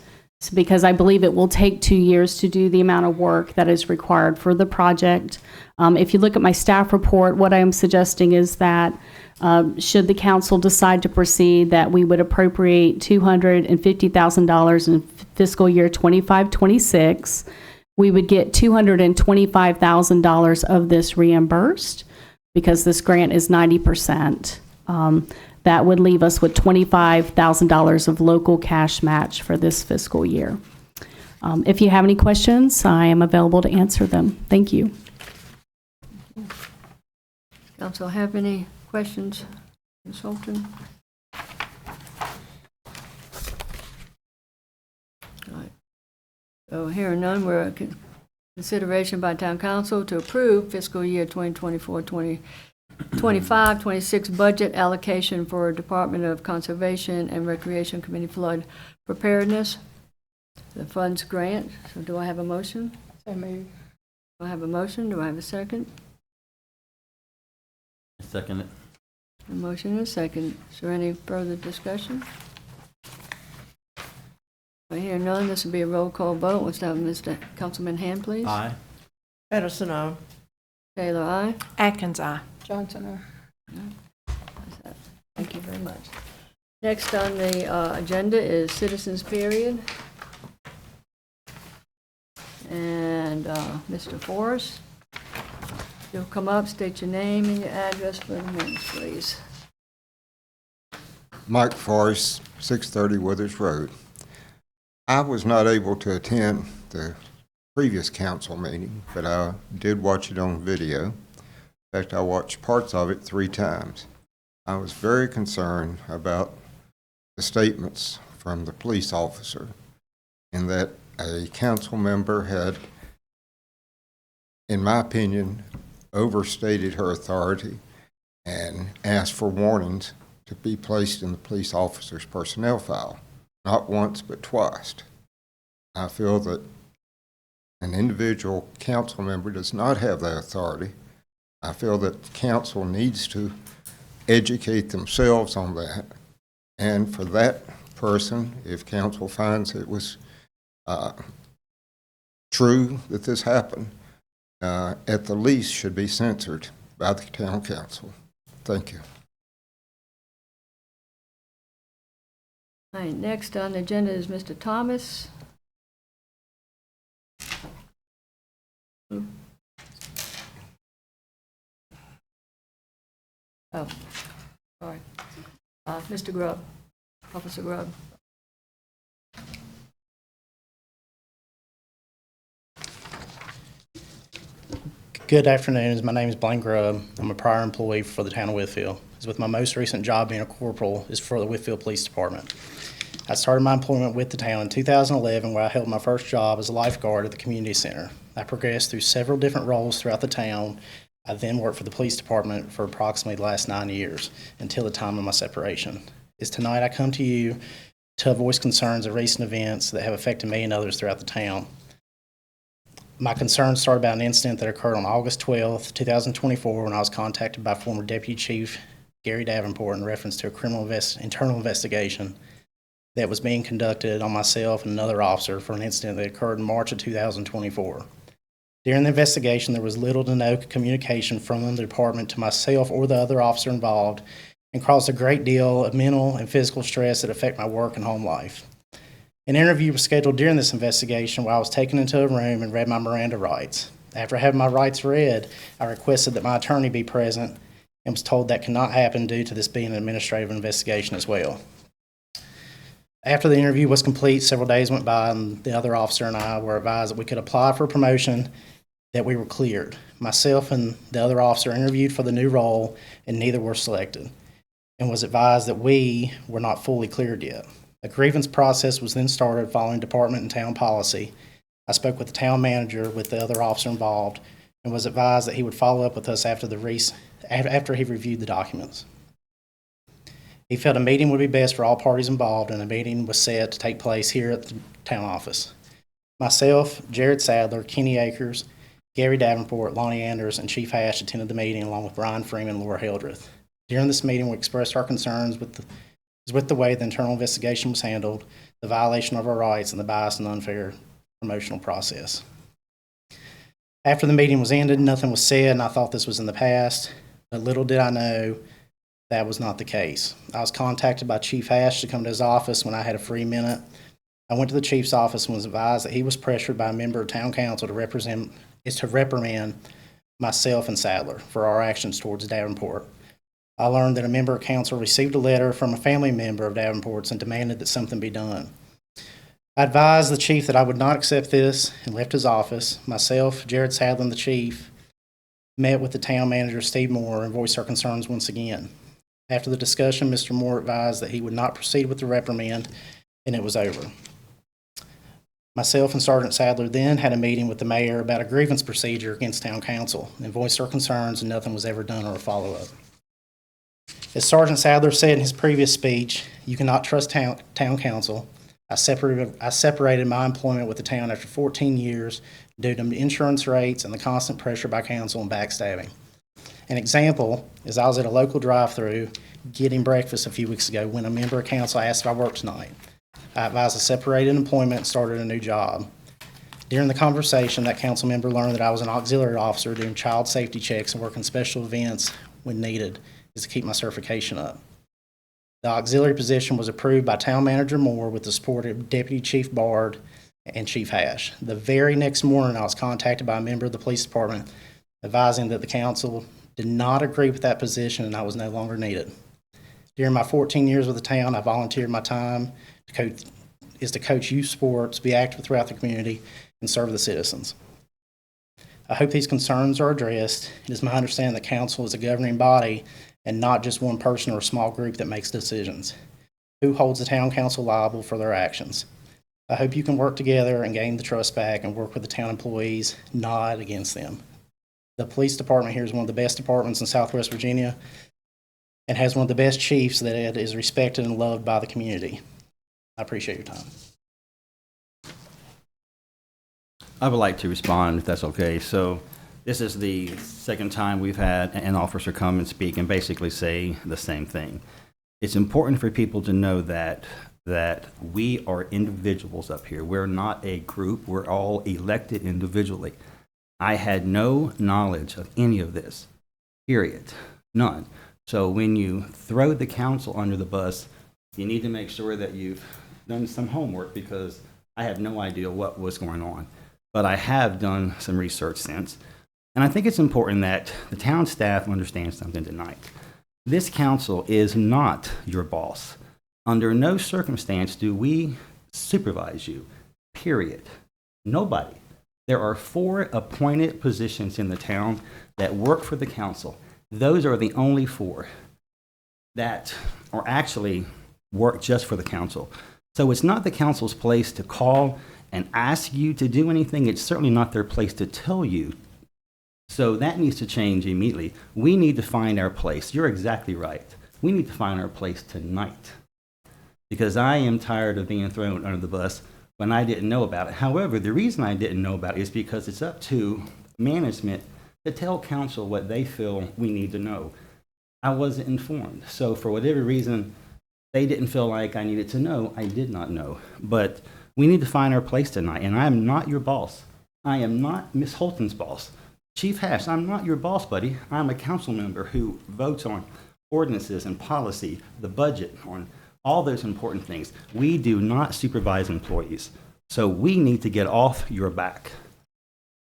Speaker 5: because I believe it will take 2 years to do the amount of work that is required for the project. If you look at my staff report, what I am suggesting is that should the council decide to proceed, that we would appropriate $250,000 in fiscal year 25-26. We would get $225,000 of this reimbursed because this grant is 90%. That would leave us with $25,000 of local cash match for this fiscal year. If you have any questions, I am available to answer them. Thank you.
Speaker 1: Council have any questions? Ms. Holton? All right. So hearing none, we're at consideration by town council to approve fiscal year 2024-25-26 budget allocation for Department of Conservation and Recreation Committee flood preparedness, the funds grant. So do I have a motion?
Speaker 2: So moved.
Speaker 1: Do I have a motion? Do I have a second?
Speaker 4: Second it.
Speaker 1: A motion and a second. Is there any further discussion? I hear none. This will be a roll call vote. Let's have Mr. Councilman Hand, please.
Speaker 4: Aye.
Speaker 6: Edison, aye.
Speaker 1: Taylor, aye.
Speaker 3: Atkins, aye.
Speaker 2: Johnson,
Speaker 1: Thank you very much. Next on the agenda is citizens period. And Mr. Forrest, you'll come up, state your name and your address for the minutes, please.
Speaker 12: Mike Forrest, 630 Withers Road. I was not able to attend the previous council meeting, but I did watch it on video. In fact, I watched parts of it 3 times. I was very concerned about the statements from the police officer in that a council member had, in my opinion, overstated her authority and asked for warnings to be placed in the police officer's personnel file, not once but twice. I feel that an individual council member does not have that authority. I feel that council needs to educate themselves on that. And for that person, if council finds it was true that this happened, at the least should be censored by the town council. Thank you.
Speaker 1: All right, next on the agenda is Mr. Thomas. Oh, sorry. Mr. Grubb, Officer Grubb.
Speaker 9: Good afternoon. My name is Blaine Grubb. I'm a prior employee for the town of Wytheville. With my most recent job being a corporal is for the Wytheville Police Department. I started my employment with the town in 2011, where I held my first job as a lifeguard at the community center. I progressed through several different roles throughout the town. I then worked for the police department for approximately the last 9 years until the time of my separation. Tonight I come to you to voice concerns of recent events that have affected me and others throughout the town. My concerns started about an incident that occurred on August 12th, 2024, when I was contacted by former Deputy Chief Gary Davenport in reference to a criminal internal investigation that was being conducted on myself and another officer for an incident that occurred in March of 2024. During the investigation, there was little to no communication from the department to myself or the other officer involved, and caused a great deal of mental and physical stress that affect my work and home life. An interview was scheduled during this investigation where I was taken into a room and read my Miranda rights. After having my rights read, I requested that my attorney be present and was told that could not happen due to this being an administrative investigation as well. After the interview was complete, several days went by and the other officer and I were advised that we could apply for a promotion, that we were cleared. Myself and the other officer interviewed for the new role and neither were selected, and was advised that we were not fully cleared yet.
Speaker 13: A grievance process was then started following department and town policy. I spoke with the town manager, with the other officer involved, and was advised that he would follow up with us after he reviewed the documents. He felt a meeting would be best for all parties involved, and a meeting was set to take place here at the town office. Myself, Jared Sadler, Kenny Akers, Gary Davenport, Lonnie Anders, and Chief Hash attended the meeting along with Brian Freeman and Laura Hildreth. During this meeting, we expressed our concerns with the way the internal investigation was handled, the violation of our rights, and the biased and unfair promotional process. After the meeting was ended, nothing was said, and I thought this was in the past, but little did I know that was not the case. I was contacted by Chief Hash to come to his office when I had a free minute. I went to the chief's office and was advised that he was pressured by a member of town council to reprimand myself and Sadler for our actions towards Davenport. I learned that a member of council received a letter from a family member of Davenport's and demanded that something be done. I advised the chief that I would not accept this and left his office. Myself, Jared Sadler, and the chief met with the town manager, Steve Moore, and voiced our concerns once again. After the discussion, Mr. Moore advised that he would not proceed with the reprimand, and it was over. Myself and Sergeant Sadler then had a meeting with the mayor about a grievance procedure against town council and voiced our concerns, and nothing was ever done or a follow-up. As Sergeant Sadler said in his previous speech, you cannot trust town council. I separated my employment with the town after 14 years due to insurance rates and the constant pressure by council and backstabbing. An example is I was at a local drive-thru getting breakfast a few weeks ago when a member of council asked if I worked tonight. I advised I separated employment and started a new job. During the conversation, that council member learned that I was an auxiliary officer doing child safety checks and working special events when needed is to keep my certification up. The auxiliary position was approved by Town Manager Moore with the support of Deputy Chief Bard and Chief Hash. The very next morning, I was contacted by a member of the police department advising that the council did not agree with that position and I was no longer needed. During my 14 years with the town, I volunteered my time to coach youth sports, be active throughout the community, and serve the citizens. I hope these concerns are addressed. It is my understanding that council is a governing body and not just one person or a small group that makes decisions. Who holds the town council liable for their actions? I hope you can work together and gain the trust back and work with the town employees, not against them. The police department here is one of the best departments in Southwest Virginia and has one of the best chiefs that is respected and loved by the community. I appreciate your time.
Speaker 4: I would like to respond, if that's okay. So this is the second time we've had an officer come and speak and basically say the same thing. It's important for people to know that we are individuals up here. We're not a group. We're all elected individually. I had no knowledge of any of this, period, none. So when you throw the council under the bus, you need to make sure that you've done some homework, because I have no idea what was going on. But I have done some research since. And I think it's important that the town staff understand something tonight. This council is not your boss. Under no circumstance do we supervise you, period. Nobody. There are 4 appointed positions in the town that work for the council. Those are the only 4 that are actually work just for the council. So it's not the council's place to call and ask you to do anything. It's certainly not their place to tell you. So that needs to change immediately. We need to find our place. You're exactly right. We need to find our place tonight, because I am tired of being thrown under the bus when I didn't know about it. However, the reason I didn't know about it is because it's up to management to tell council what they feel we need to know. I wasn't informed. So for whatever reason, they didn't feel like I needed to know. I did not know. But we need to find our place tonight. And I am not your boss. I am not Miss Holton's boss. Chief Hash, I'm not your boss, buddy. I'm a council member who votes on ordinances and policy, the budget, on all those important things. We do not supervise employees. So we need to get off your back.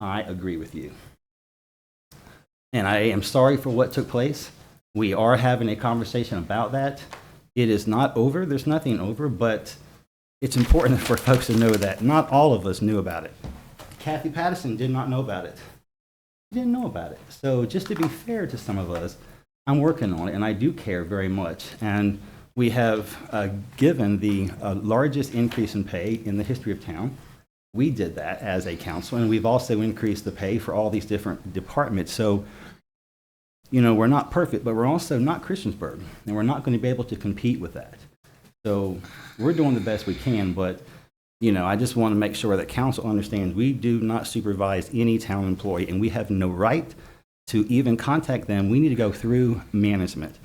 Speaker 4: I agree with you. And I am sorry for what took place. We are having a conversation about that. It is not over. There's nothing over, but it's important for folks to know that not all of us knew about it. Kathy Patterson did not know about it. She didn't know about it. So just to be fair to some of us, I'm working on it, and I do care very much. And We have given the largest increase in pay in the history of town. We did that as a council, and we've also increased the pay for all these different departments. So, you know, we're not perfect, but we're also not Christiansburg, and we're not going to be able to compete with that. So we're doing the best we can, but, you know, I just want to make sure that council understands we do not supervise any town employee, and we have no right to even contact them. We need to go through management.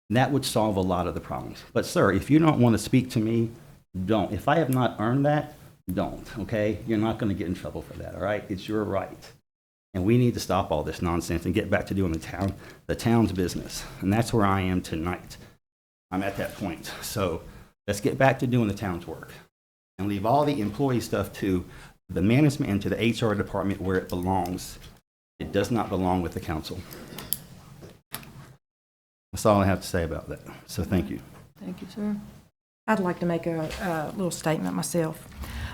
Speaker 4: That would solve a lot of the problems. But sir, if you don't want to speak to me, don't. If I have not earned that, don't, okay? You're not going to get in trouble for that, all right? It's your right. And we need to stop all this nonsense and get back to doing the town's business. And that's where I am tonight. I'm at that point. So let's get back to doing the town's work and leave all the employee stuff to the management and to the HR department where it belongs. It does not belong with the council. That's all I have to say about that. So thank you.
Speaker 1: Thank you, sir.
Speaker 3: I'd like to make a little statement myself.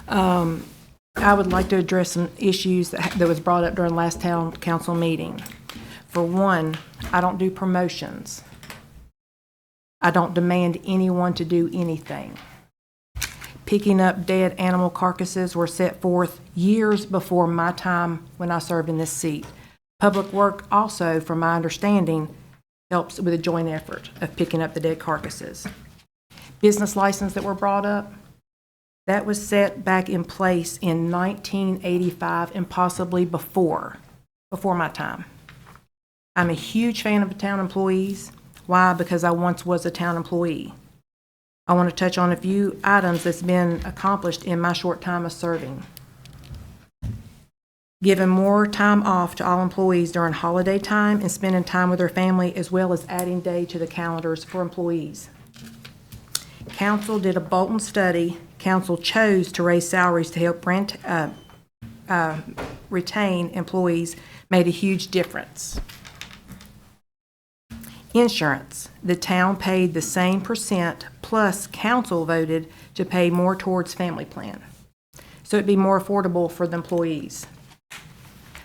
Speaker 3: I would like to address some issues that was brought up during last town council meeting. For one, I don't do promotions. I don't demand anyone to do anything. Picking up dead animal carcasses were set forth years before my time when I served in this seat. Public Work also, from my understanding, helps with a joint effort of picking up the dead carcasses. Business license that were brought up, that was set back in place in 1985 and possibly before my time. I'm a huge fan of town employees. Why? Because I once was a town employee. I want to touch on a few items that's been accomplished in my short time of serving. Giving more time off to all employees during holiday time and spending time with their family, as well as adding day to the calendars for employees. Council did a Bolton study. Council chose to raise salaries to help retain employees, made a huge difference. Insurance, the town paid the same percent, plus council voted to pay more towards family plan. So it'd be more affordable for the employees.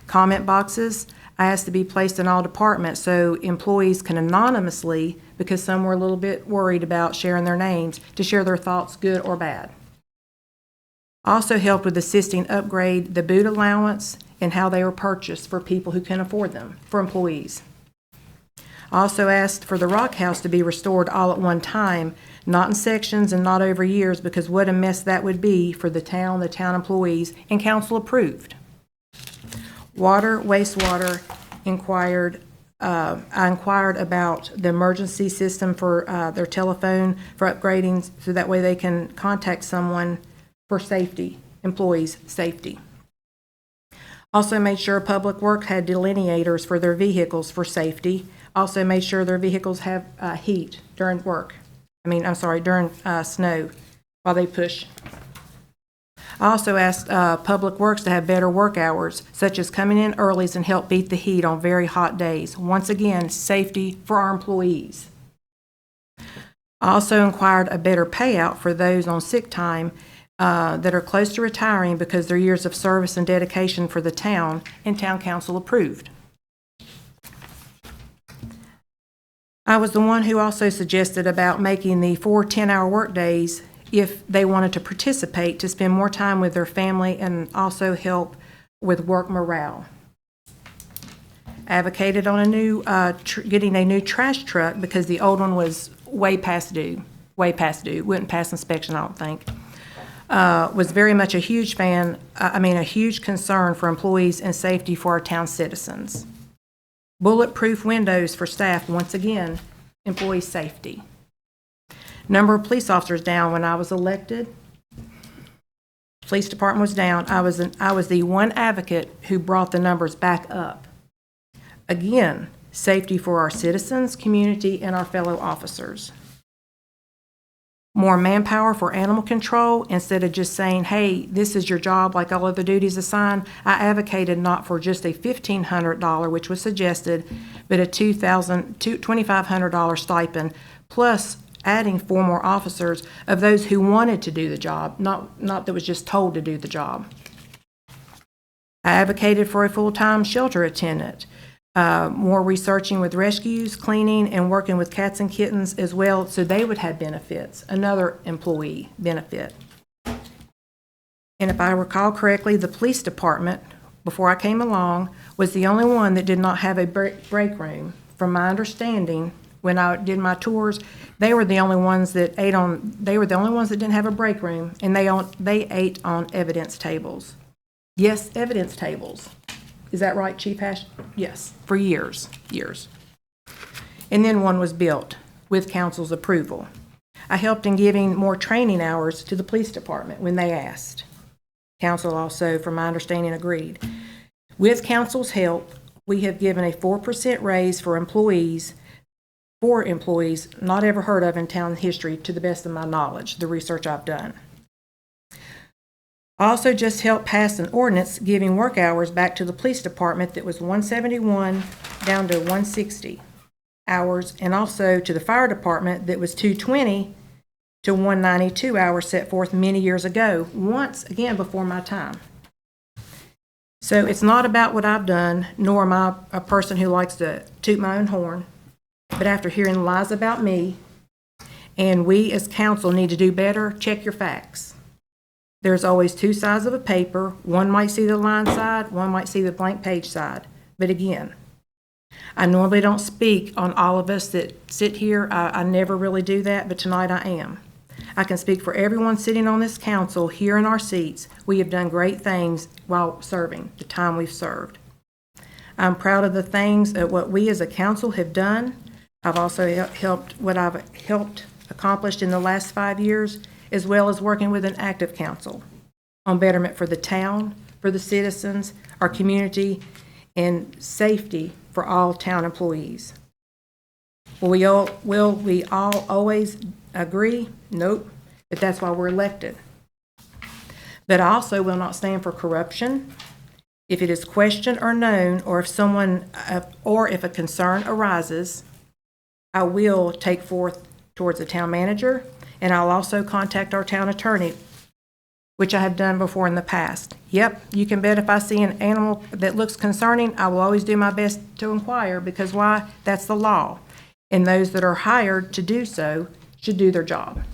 Speaker 3: Comment boxes, I asked to be placed in all departments so employees can anonymously, because some were a little bit worried about sharing their names, to share their thoughts, good or bad. Also helped with assisting upgrade the boot allowance and how they were purchased for people who can afford them, for employees. Also asked for the rock house to be restored all at one time, not in sections and not over years, because what a mess that would be for the town employees, and council approved. Water, wastewater, I inquired about the emergency system for their telephone for upgrading, so that way they can contact someone for safety, employees' safety. Also made sure Public Works had delineators for their vehicles for safety. Also made sure their vehicles have heat during during snow while they push. I also asked Public Works to have better work hours, such as coming in early and help beat the heat on very hot days. Once again, safety for our employees. I also inquired a better payout for those on sick time that are close to retiring because their years of service and dedication for the town, and town council approved. I was the one who also suggested about making the 4 10-hour workdays if they wanted to participate, to spend more time with their family and also help with work morale. Advocated on getting a new trash truck because the old one was way past due, wouldn't pass inspection, I don't think. Was very much a huge a huge concern for employees and safety for our town citizens. Bulletproof windows for staff, once again, employee safety. Number of police officers down when I was elected. Police department was down. I was the one advocate who brought the numbers back up. Again, safety for our citizens, community, and our fellow officers. More manpower for animal control instead of just saying, hey, this is your job like all other duties assigned. I advocated not for just a $1,500, which was suggested, but a $2,500 stipend, plus adding 4 more officers of those who wanted to do the job, not that was just told to do the job. I advocated for a full-time shelter attendant. more researching with rescues, cleaning, and working with cats and kittens as well, so they would have benefits, another employee benefit. And if I recall correctly, the police department, before I came along, was the only one that did not have a break room. From my understanding, when I did my tours, they were the only ones that didn't have a break room, and they ate on evidence tables. Yes, evidence tables. Is that right, Chief Hash? Yes, for years. And then one was built with council's approval. I helped in giving more training hours to the police department when they asked. Council also, from my understanding, agreed. With council's help, we have given a 4% raise for employees not ever heard of in town history, to the best of my knowledge, the research I've done. I also just helped pass an ordinance giving work hours back to the police department that was 171 down to 160 hours, and also to the fire department that was 220 to 192 hours set forth many years ago, once again before my time. So it's not about what I've done, nor am I a person who likes to toot my own horn, but after hearing lies about me, and we as council need to do better, check your facts. There's always two sides of a paper. One might see the line side, one might see the blank page side. But again, I normally don't speak on all of us that sit here. I never really do that, but tonight I am. I can speak for everyone sitting on this council here in our seats. We have done great things while serving, the time we've served. I'm proud of the things that what we as a council have done. I've also helped accomplished in the last 5 years, as well as working with an active council on betterment for the town, for the citizens, our community, and safety for all town employees. Will we all always agree? Nope, but that's why we're elected. But I also will not stand for corruption. If it is questioned or known, or if a concern arises, I will take forth towards the town manager, and I'll also contact our town attorney, which I have done before in the past. Yep, you can bet if I see an animal that looks concerning, I will always do my best to inquire, because why? That's the law. And those that are hired to do so should do their job.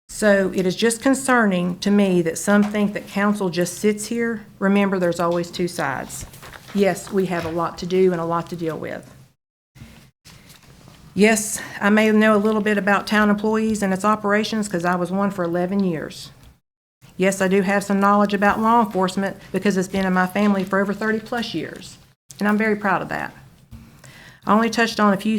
Speaker 3: So it is just concerning to me that some think that council just sits here. Remember, there's always two sides. Yes, we have a lot to do and a lot to deal with. Yes, I may know a little bit about town employees and its operations because I was one for 11 years. Yes, I do have some knowledge about law enforcement because it's been in my family for over 30 plus years, and I'm very proud of that. I have only touched on a few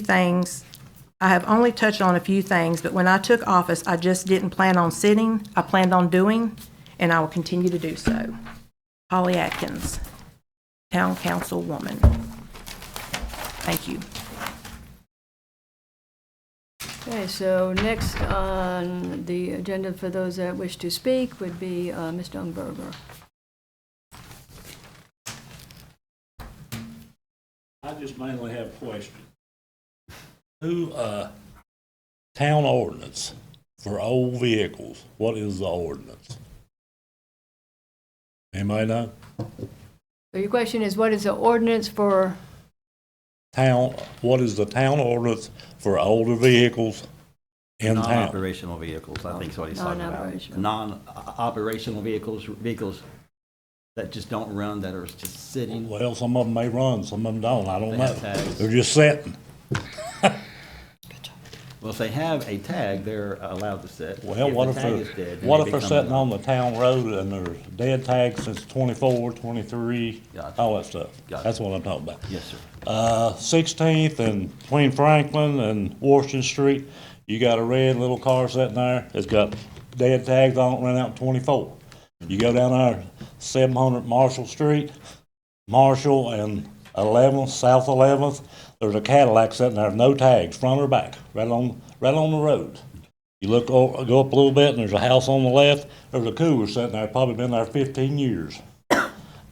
Speaker 3: things, but when I took office, I just didn't plan on sitting. I planned on doing, and I will continue to do so. Holly Atkins, Town Councilwoman. Thank you.
Speaker 1: Okay, so next on the agenda for those that wish to speak would be Ms. Dungberger.
Speaker 14: I just mainly have a question. Town ordinance for old vehicles, what is the ordinance? Anybody know?
Speaker 1: So your question is, what is the ordinance for?
Speaker 14: What is the town ordinance for older vehicles in town?
Speaker 4: Non-operational vehicles, I think is what he's talking about. Non-operational vehicles that just don't run, that are just sitting.
Speaker 14: Well, some of them may run, some of them don't, I don't
Speaker 4: They
Speaker 14: know.
Speaker 4: have tags.
Speaker 14: They're just sitting.
Speaker 4: Well, if they have a tag, they're allowed to sit.
Speaker 14: Well, what if
Speaker 4: the tag is dead, then
Speaker 14: what
Speaker 4: they
Speaker 14: if they're
Speaker 4: become
Speaker 14: sitting
Speaker 4: a-
Speaker 14: on the town road and there's dead tags since 24, 23,
Speaker 4: Gotcha.
Speaker 14: all that stuff?
Speaker 4: Gotcha.
Speaker 14: That's what I'm talking about.
Speaker 4: Yes, sir.
Speaker 14: 16th and between Franklin and Washington Street, you got a red little car sitting there. It's got dead tags on it, run out 24. You go down there, 700 Marshall Street, Marshall and 11th, South 11th, there's a Cadillac sitting there, no tags, front or back, right on the road. You go up a little bit and there's a house on the left, there's a cooler sitting there, probably been there 15 years.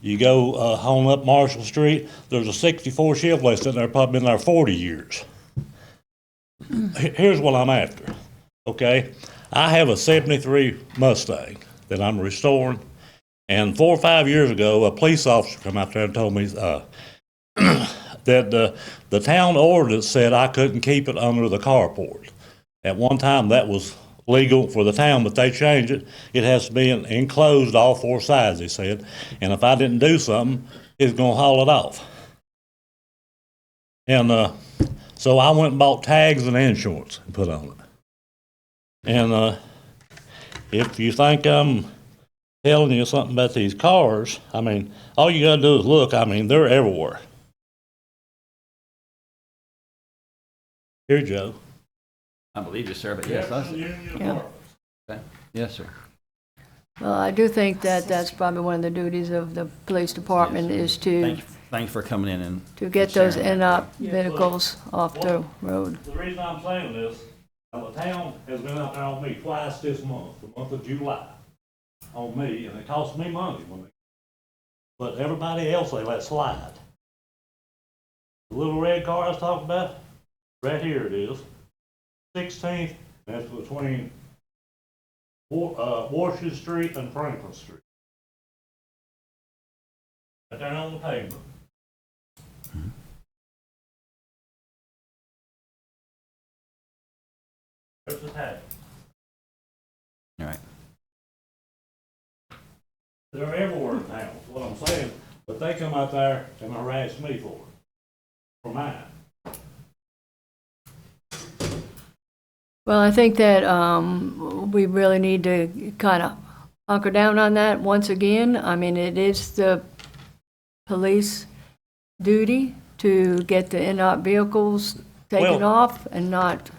Speaker 14: You go on up Marshall Street, there's a 64 Chevrolet sitting there, probably been there 40 years. Here's what I'm after, okay? I have a 73 Mustang that I'm restoring, and 4 or 5 years ago, a police officer come out there and told me that the town ordinance said I couldn't keep it under the carport. At one time, that was legal for the town, but they changed it. It has to be enclosed all four sides, they said. And if I didn't do something, it's gonna haul it off. And so I went and bought tags and insurance and put on it. And if you think I'm telling you something about these cars, I mean, all you gotta do is look. I mean, they're everywhere. Here, Joe.
Speaker 4: I believe you, sir, but yes,
Speaker 1: Yeah.
Speaker 4: okay. Yes, sir.
Speaker 1: Well, I do think that that's probably one of the duties of the police department is to
Speaker 4: Thanks for coming in and.
Speaker 1: to get those
Speaker 4: sharing.
Speaker 1: NOP vehicles off the road.
Speaker 14: The reason I'm saying this, the town has been out there on me twice this month, the month of July, on me, and it cost me money. But everybody else, they let slide. The little red car I was talking about, right here it is, 16th, that's between Washington Street and Franklin Street. Right there on the pavement. There's the tag.
Speaker 4: All right.
Speaker 14: They're everywhere in town, is what I'm saying, but they come out there and harass me for it, for mine.
Speaker 1: Well, I think that we really need to kind of hunker down on that once again. I mean, it is the police duty to get the NOP vehicles taken
Speaker 14: Well,
Speaker 1: off and not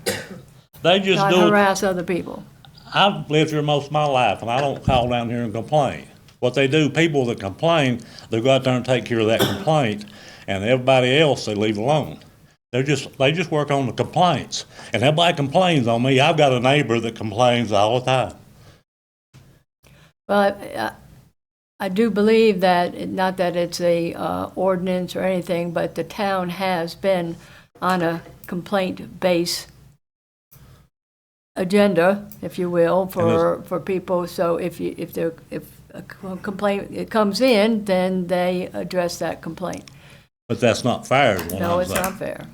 Speaker 14: They just
Speaker 1: not
Speaker 14: do it.
Speaker 1: harass other people.
Speaker 14: I've lived here most of my life, and I don't call down here and complain. What they do, people that complain, they go out there and take care of that complaint, and everybody else, they leave alone. They just work on the complaints. And everybody complains on me. I've got a neighbor that complains all the time.
Speaker 1: Well, I do believe that, not that it's a ordinance or anything, but the town has been on a complaint-based agenda, if you will, for people. So if a complaint it comes in, then they address that complaint.
Speaker 14: But that's not fair, is what
Speaker 1: No,
Speaker 14: I'm
Speaker 1: it's
Speaker 14: saying.
Speaker 1: not fair.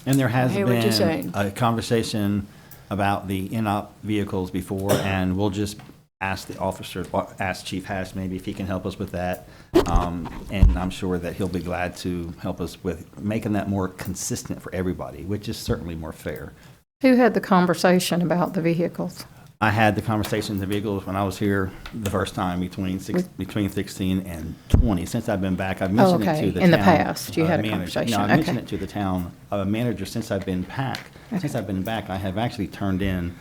Speaker 4: And there has
Speaker 1: I hear what you're
Speaker 4: been
Speaker 1: saying.
Speaker 4: a conversation about the NOP vehicles before, and we'll just ask the officer, ask Chief Hash maybe if he can help us with that. And I'm sure that he'll be glad to help us with making that more consistent for everybody, which is certainly more fair.
Speaker 2: Who had the conversation about the vehicles?
Speaker 4: I had the conversation in the vehicles when I was here the first time between 16 and 20. Since I've been back, I've mentioned it
Speaker 2: okay.
Speaker 4: to the
Speaker 2: In the
Speaker 4: town,
Speaker 2: past, you had a
Speaker 4: manager.
Speaker 2: conversation.
Speaker 4: No, I
Speaker 2: Okay.
Speaker 4: mentioned it to the town manager since I've been back. Since I've been back, I have actually turned in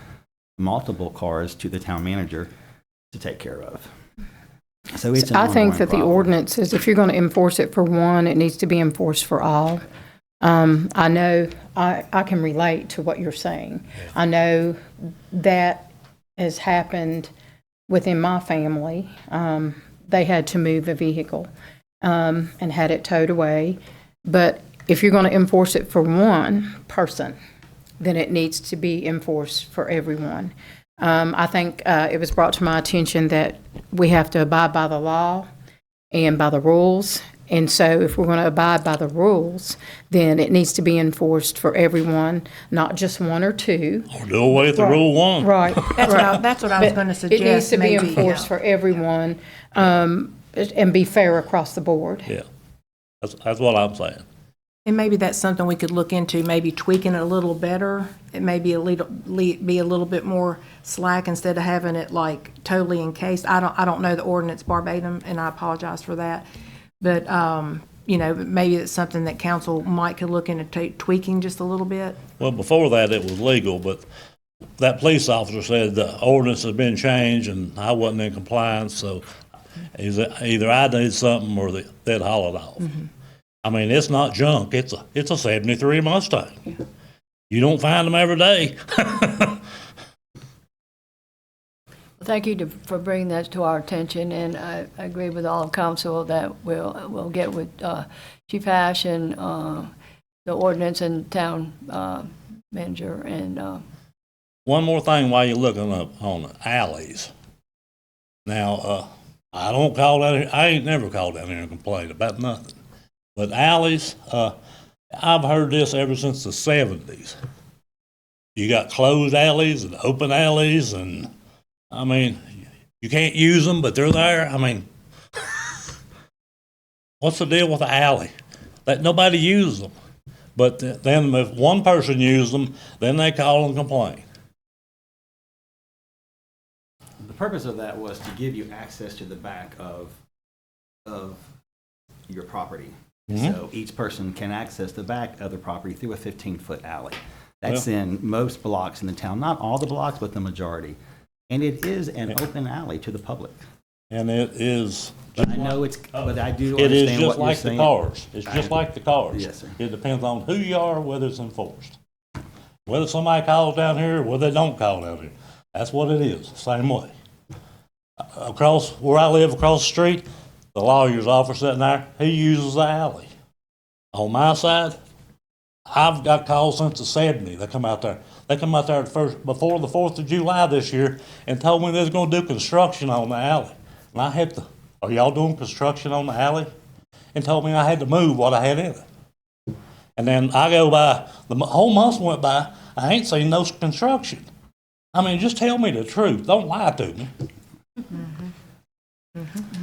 Speaker 4: multiple cars to the town manager to take care of. So it's an
Speaker 2: I think
Speaker 4: ongoing
Speaker 2: that the
Speaker 4: problem.
Speaker 2: ordinance is, if you're going to enforce it for one, it needs to be enforced for all. I know, I can relate to what you're saying. I know that has happened within my family. They had to move a vehicle and had it towed away. But if you're going to enforce it for one person, then it needs to be enforced for everyone. I think it was brought to my attention that we have to abide by the law and by the rules. And so if we're going to abide by the rules, then it needs to be enforced for everyone, not just one or two.
Speaker 14: Or do away with the rule one.
Speaker 2: Right.
Speaker 3: That's what I was
Speaker 2: But
Speaker 3: going to
Speaker 2: it
Speaker 3: suggest.
Speaker 2: needs to be
Speaker 3: maybe.
Speaker 2: enforced for everyone and be fair across the board.
Speaker 14: Yeah, that's what I'm saying.
Speaker 3: And maybe that's something we could look into, maybe tweaking it a little better. It may be be a little bit more slack instead of having it like totally encased. I don't know the ordinance verbatim, and I apologize for that. But, maybe it's something that council might could look into tweaking just a little bit.
Speaker 14: Well, before that, it was legal, but that police officer said the ordinance has been changed and I wasn't in compliance, so either I did something or they'd haul it off.
Speaker 2: Mm-hmm.
Speaker 14: I mean, it's not junk. It's a 73 Mustang. You don't find them every day.
Speaker 1: Thank you for bringing that to our attention, and I agree with all of council that we'll get with Chief Hash and the ordinance and town manager and.
Speaker 14: One more thing while you're looking up on the alleys. Now, I don't call down here, I ain't never called down here and complained about nothing. But alleys, I've heard this ever since the 70s. You got closed alleys and open alleys, and, I mean, you can't use them, but they're there. I mean, what's the deal with the alley? That nobody uses them. But then if one person uses them, then they call and complain.
Speaker 4: The purpose of that was to give you access to the back of your property. So each person can access the back of the property through a 15-foot alley. That's in most blocks in the town, not all the blocks, but the majority. And it is an open alley to the public.
Speaker 14: And it is.
Speaker 4: But I know it's, but I do
Speaker 14: It is
Speaker 4: understand
Speaker 14: just
Speaker 4: what you're
Speaker 14: like the
Speaker 4: saying.
Speaker 14: cars. It's just like the cars.
Speaker 4: Yes, sir.
Speaker 14: It depends on who you are, whether it's enforced. Whether somebody calls down here or whether they don't call down here. That's what it is, same way. Across, where I live across the street, the lawyer's office sitting there, he uses the alley. On my side, I've got calls since the 70s. They come out there. They come out there before the 4th of July this year and told me they was going to do construction on the alley. And I had to, are y'all doing construction on the alley? And told me I had to move what I had in it. And then I go by, the whole month went by, I ain't seen no construction. I mean, just tell me the truth. Don't lie to me.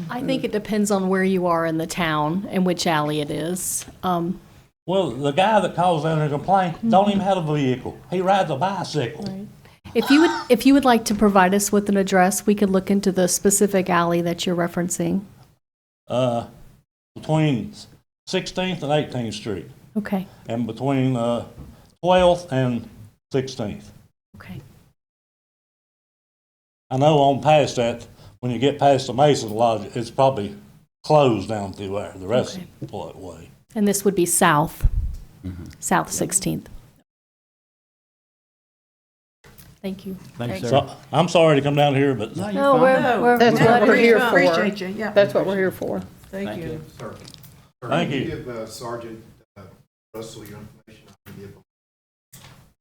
Speaker 5: I think it depends on where you are in the town and which alley it is.
Speaker 14: Well, the guy that calls down here to complain don't even have a vehicle. He rides a bicycle.
Speaker 5: If you would like to provide us with an address, we could look into the specific alley that you're referencing.
Speaker 14: Between 16th and 18th Street.
Speaker 5: Okay.
Speaker 14: And between 12th and 16th.
Speaker 5: Okay.
Speaker 14: I know on past that, when you get past the Mason Lodge, it's probably closed down through there, the rest of the way.
Speaker 5: And this would be south, South 16th. Thank you.
Speaker 4: Thanks, sir.
Speaker 14: So, I'm sorry to come down here, but
Speaker 4: No, you're
Speaker 1: No,
Speaker 4: fine.
Speaker 1: we're
Speaker 2: That's
Speaker 1: glad
Speaker 2: what
Speaker 1: to
Speaker 2: we're here for.
Speaker 3: Appreciate you, yeah.
Speaker 2: That's what we're here for.
Speaker 6: Thank you.
Speaker 8: Sir,
Speaker 14: Thank
Speaker 8: can
Speaker 14: you.
Speaker 8: give Sergeant Russell your information? I can give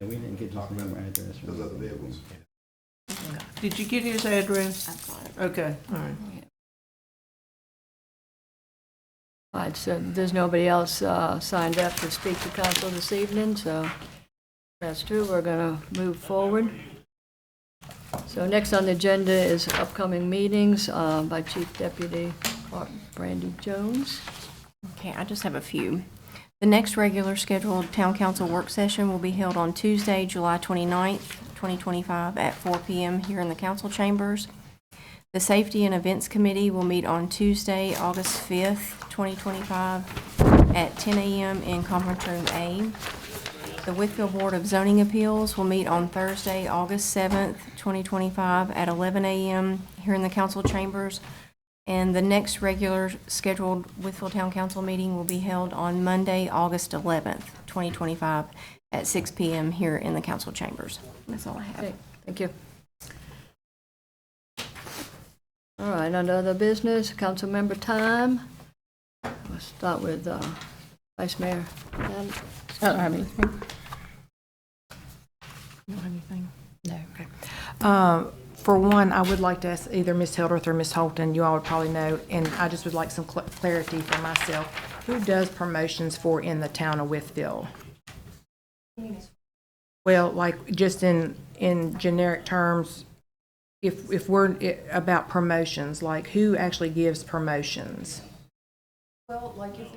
Speaker 4: And we didn't get to talk about my address.
Speaker 8: those other vehicles.
Speaker 6: Did you get his address? Okay, all right.
Speaker 1: All right, so there's nobody else signed up to speak to council this evening, so that's true. We're going to move forward. So next on the agenda is upcoming meetings by Chief Deputy Clark Brandy Jones.
Speaker 15: Okay, I just have a few. The next regular scheduled town council work session will be held on Tuesday, July 29th, 2025 at 4 p.m. here in the council chambers. The Safety and Events Committee will meet on Tuesday, August 5th, 2025 at 10 a.m. in Conference Room A. The Wytheville Board of Zoning Appeals will meet on Thursday, August 7th, 2025 at 11 a.m. here in the council chambers. And the next regular scheduled Wytheville Town Council meeting will be held on Monday, August 11th, 2025 at 6 p.m. here in the council chambers. That's all I have.
Speaker 1: Okay, thank you. All right, under other business, council member time. We'll start with Vice Mayor.
Speaker 2: I don't have anything.
Speaker 3: You don't have anything? No. Okay. For one, I would like to ask either Ms. Hildreth or Ms. Holton, you all would probably know, and I just would like some clarity for myself. Who does promotions for in the town of Wytheville? Well, like, just in generic terms, if we're about promotions, like, who actually gives promotions? Well, like, do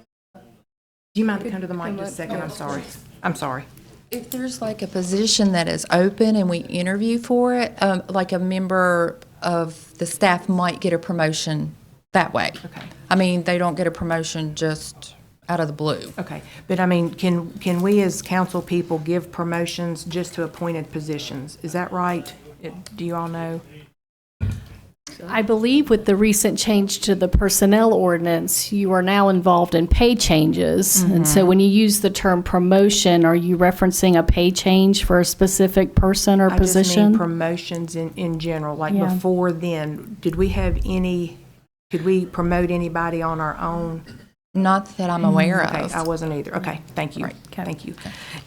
Speaker 3: you mind to come to the mic just a second? I'm sorry. I'm sorry.
Speaker 7: If there's like a position that is open and we interview for it, like a member of the staff might get a promotion that way.
Speaker 3: Okay.
Speaker 7: I mean, they don't get a promotion just out of the blue.
Speaker 3: Okay, but I mean, can we as council people give promotions just to appointed positions? Is that right? Do you all know?
Speaker 5: I believe with the recent change to the personnel ordinance, you are now involved in pay changes. And so when you use the term promotion, are you referencing a pay change for a specific person or
Speaker 3: I just
Speaker 5: position?
Speaker 3: mean promotions in general, like
Speaker 5: Yeah.
Speaker 3: before then, could we promote anybody on our own?
Speaker 7: Not that I'm aware
Speaker 3: Okay,
Speaker 7: of.
Speaker 3: I wasn't either. Okay, thank you.
Speaker 7: Right, okay.
Speaker 3: Thank you.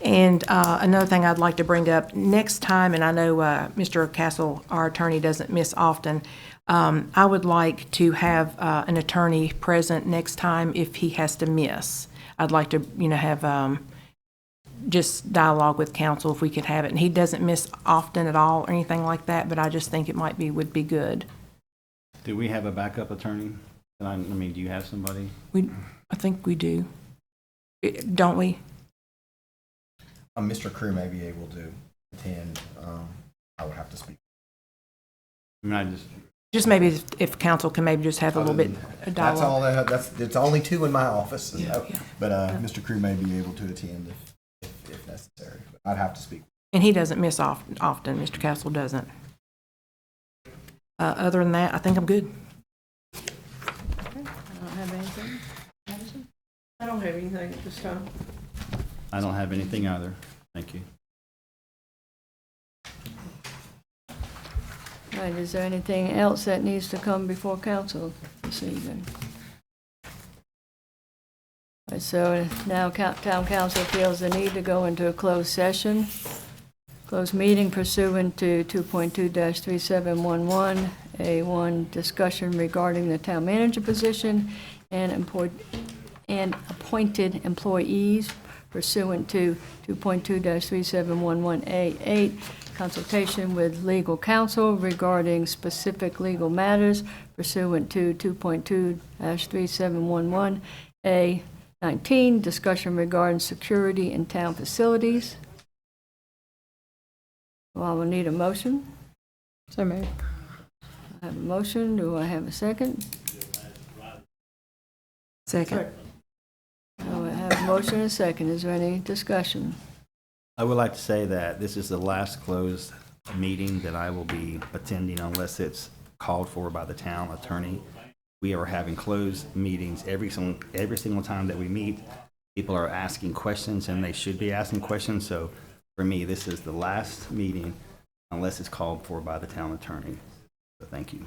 Speaker 3: And another thing I'd like to bring up, next time, and I know Mr. Castle, our attorney, doesn't miss often, I would like to have an attorney present next time if he has to miss. I'd like to, have just dialogue with council if we could have it. And he doesn't miss often at all or anything like that, but I just think it would be good.
Speaker 4: Do we have a backup attorney? I mean, do you have somebody?
Speaker 3: I think we do. Don't we?
Speaker 8: Mr. Crew may be able to attend. I would have to speak.
Speaker 4: I mean,
Speaker 3: Just maybe if council can maybe just have a little bit of
Speaker 8: That's all.
Speaker 3: dialogue.
Speaker 8: It's only two in my office.
Speaker 3: Yeah.
Speaker 8: But Mr. Crew may be able to attend if necessary. I'd have to speak.
Speaker 3: And he doesn't miss often. Mr. Castle doesn't. Other than that, I think I'm good.
Speaker 1: I don't have anything.
Speaker 6: I don't have anything at this time.
Speaker 4: I don't have anything either. Thank you.
Speaker 1: All right, is there anything else that needs to come before council this evening? All right, so now town council feels the need to go into a closed session. Closed meeting pursuant to 2.2-3711, A1, discussion regarding the town manager position and appointed employees pursuant to 2.2-3711A8, consultation with legal counsel regarding specific legal matters pursuant to 2.2-3711A19, discussion regarding security in town facilities. Well, I will need a motion.
Speaker 2: So moved.
Speaker 1: I have a motion. Do I have a second?
Speaker 3: Second.
Speaker 1: I have a motion and a second. Is there any discussion?
Speaker 4: I would like to say that this is the last closed meeting that I will be attending unless it's called for by the town attorney. We are having closed meetings every single time that we meet. People are asking questions, and they should be asking questions. So for me, this is the last meeting unless it's called for by the town attorney. So thank you.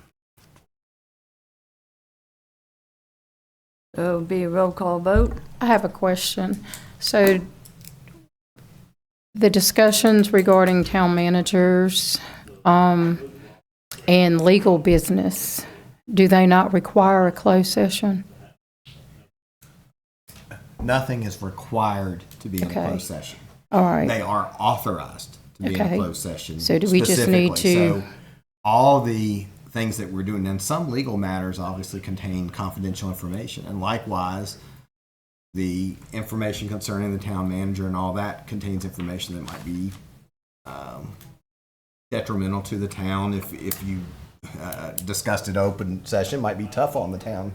Speaker 1: So it'll be a roll call vote.
Speaker 2: I have a question. So the discussions regarding town managers and legal business, do they not require a closed session?
Speaker 8: Nothing is required to be in a
Speaker 2: Okay.
Speaker 8: closed session.
Speaker 2: All right.
Speaker 8: They are authorized to be in
Speaker 2: Okay.
Speaker 8: a closed session.
Speaker 2: So do we just need
Speaker 8: specifically.
Speaker 2: to-
Speaker 8: So all the things that we're doing, and some legal matters obviously contain confidential information, and likewise, the information concerning the town manager and all that contains information that might be detrimental to the town. If you discussed it open session, might be tough on the town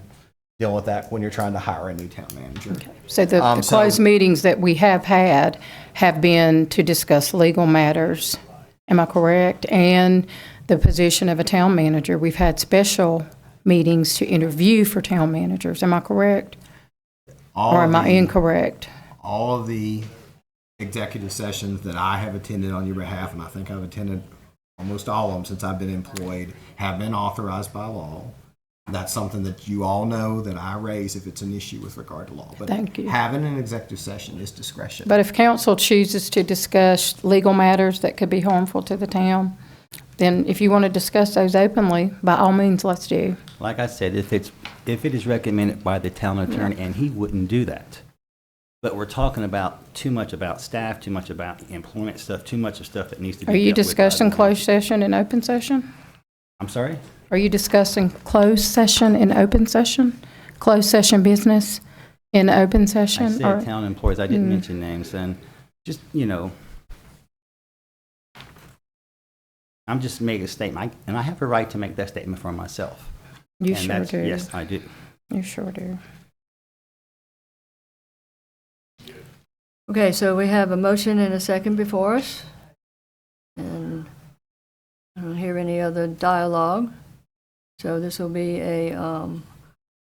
Speaker 8: dealing with that when you're trying to hire a new town manager.
Speaker 2: So the closed meetings that we have had have been to discuss legal matters, am I correct? And the position of a town manager. We've had special meetings to interview for town managers, am I correct? Or am I incorrect?
Speaker 8: All of the executive sessions that I have attended on your behalf, and I think I've attended almost all of them since I've been employed, have been authorized by law. That's something that you all know that I raise if it's an issue with regard to law. But
Speaker 2: Thank you.
Speaker 8: having an executive session is discretion.
Speaker 2: But if council chooses to discuss legal matters that could be harmful to the town, then if you want to discuss those openly, by all means, let's do.
Speaker 4: Like I said, if it is recommended by the town attorney, and he wouldn't do that. But we're talking about too much about staff, too much about employment stuff, too much of stuff that needs to be
Speaker 2: Are you
Speaker 4: dealt with by
Speaker 2: discussing
Speaker 4: the-
Speaker 2: closed session and open session?
Speaker 4: I'm sorry?
Speaker 2: Are you discussing closed session and open session? Closed session business in open session?
Speaker 4: I
Speaker 2: or-
Speaker 4: said town employees, I didn't mention names, and just, I'm just making a statement, and I have a right to make that statement for myself.
Speaker 2: You
Speaker 4: And
Speaker 2: sure
Speaker 4: that's-
Speaker 2: do.
Speaker 4: Yes, I do.
Speaker 2: You sure do.
Speaker 1: Okay, so we have a motion and a second before us. And I don't hear any other dialogue. So this will be a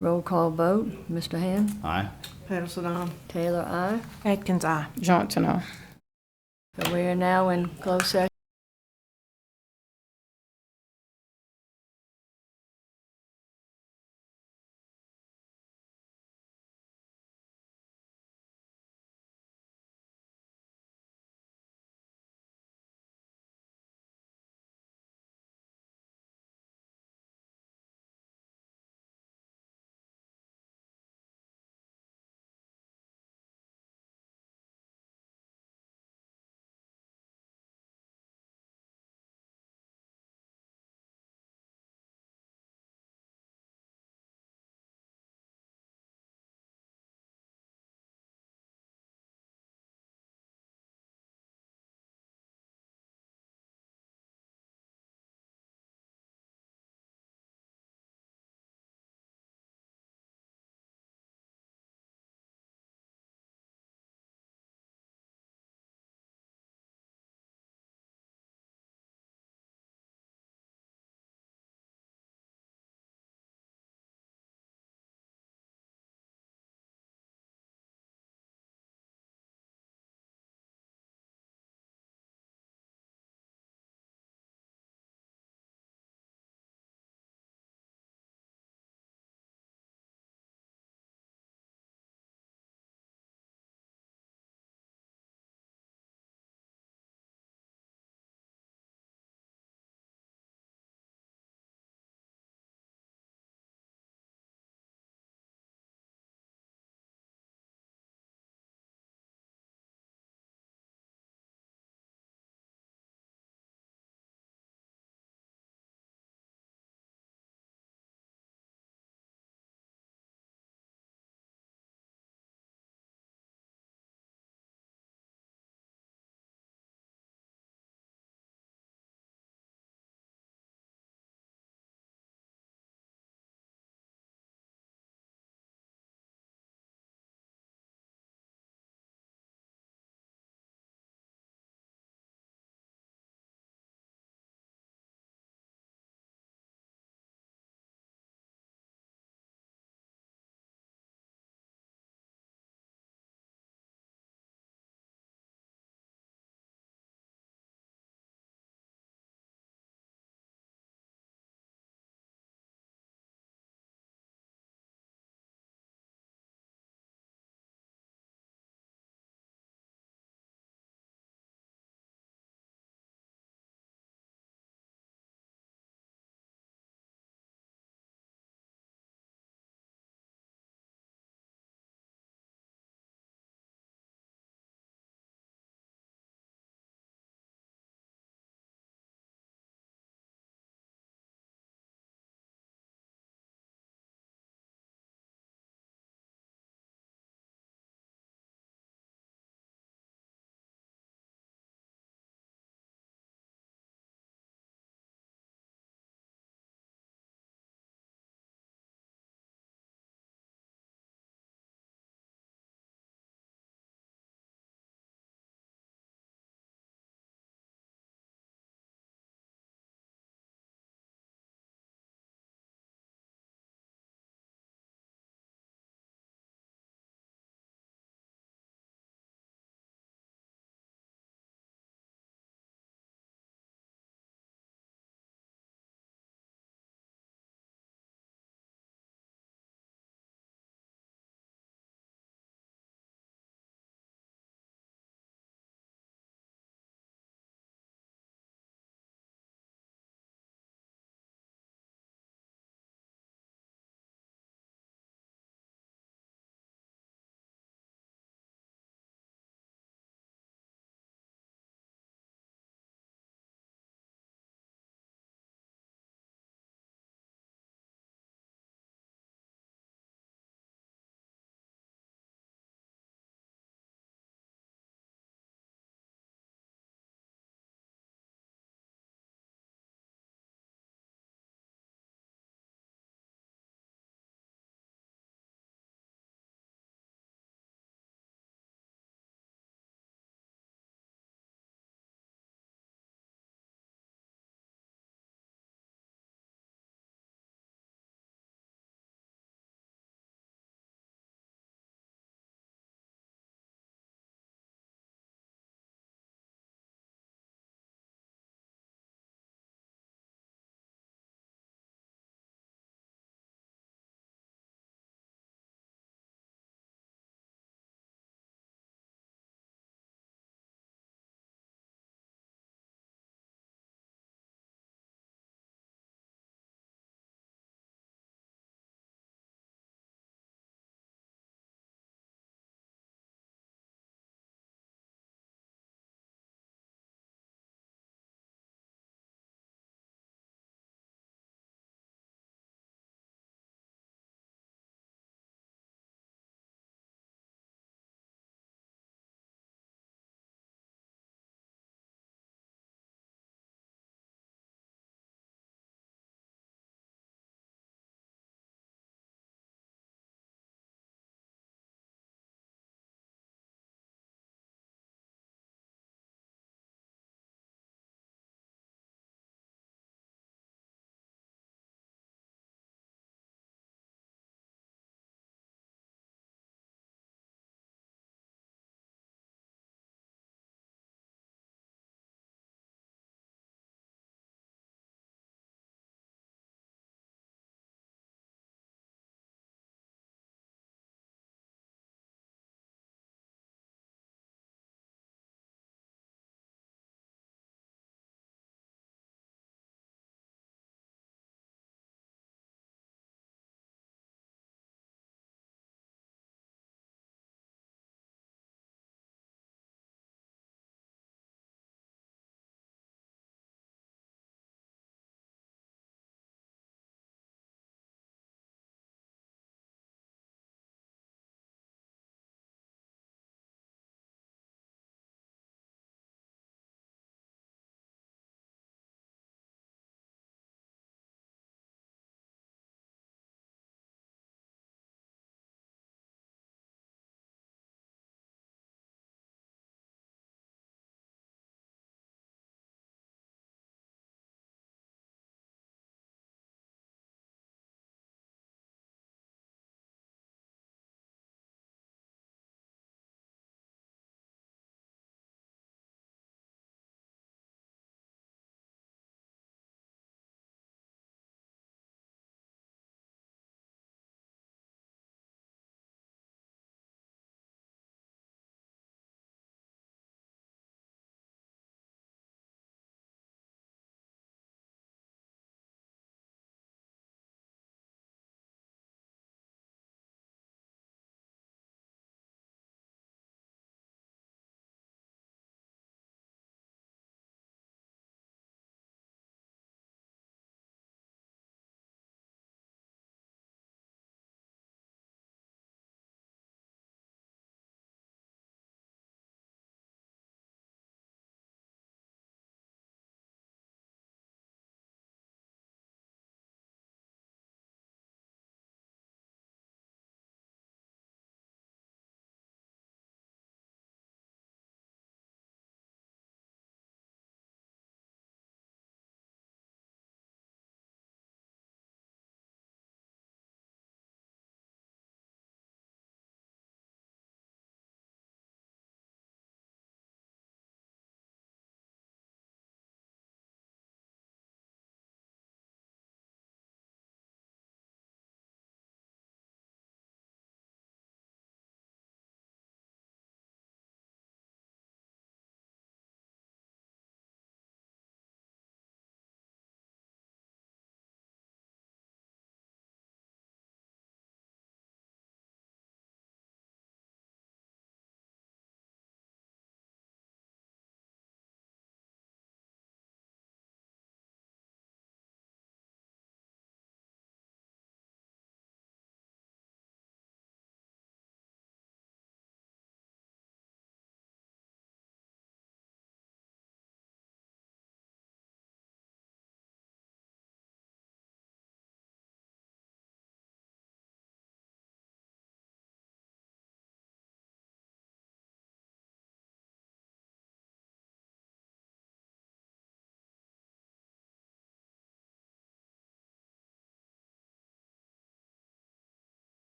Speaker 1: roll call vote. Mr. Hand?
Speaker 4: Aye.
Speaker 6: Patterson, aye.
Speaker 1: Taylor, aye.
Speaker 3: Atkins, aye.
Speaker 2: Johnson, aye.
Speaker 1: So we are now in closed session.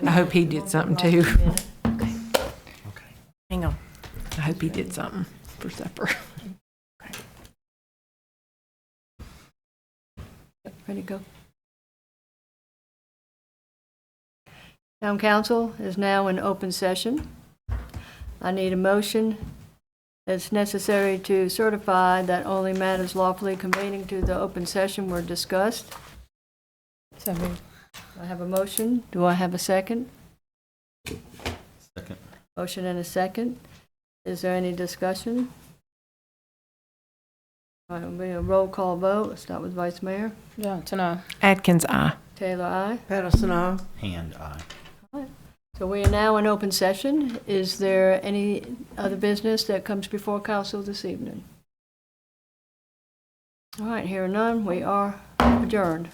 Speaker 3: I hope he did something too.
Speaker 15: Hang on.
Speaker 3: I hope he did something for supper.
Speaker 1: Ready to go? Town council is now in open session. I need a motion that's necessary to certify that only matters lawfully convening to the open session were discussed.
Speaker 3: So moved.
Speaker 1: I have a motion. Do I have a second?
Speaker 4: Second.
Speaker 1: Motion and a second. Is there any discussion? All right, it'll be a roll call vote. Let's start with Vice Mayor.
Speaker 5: Johnson, aye.
Speaker 3: Atkins, aye.
Speaker 1: Taylor, aye.
Speaker 6: Patterson, aye.
Speaker 4: Hand eye.
Speaker 1: So we are now in open session. Is there any other business that comes before council this evening? All right, here are none. We are adjourned.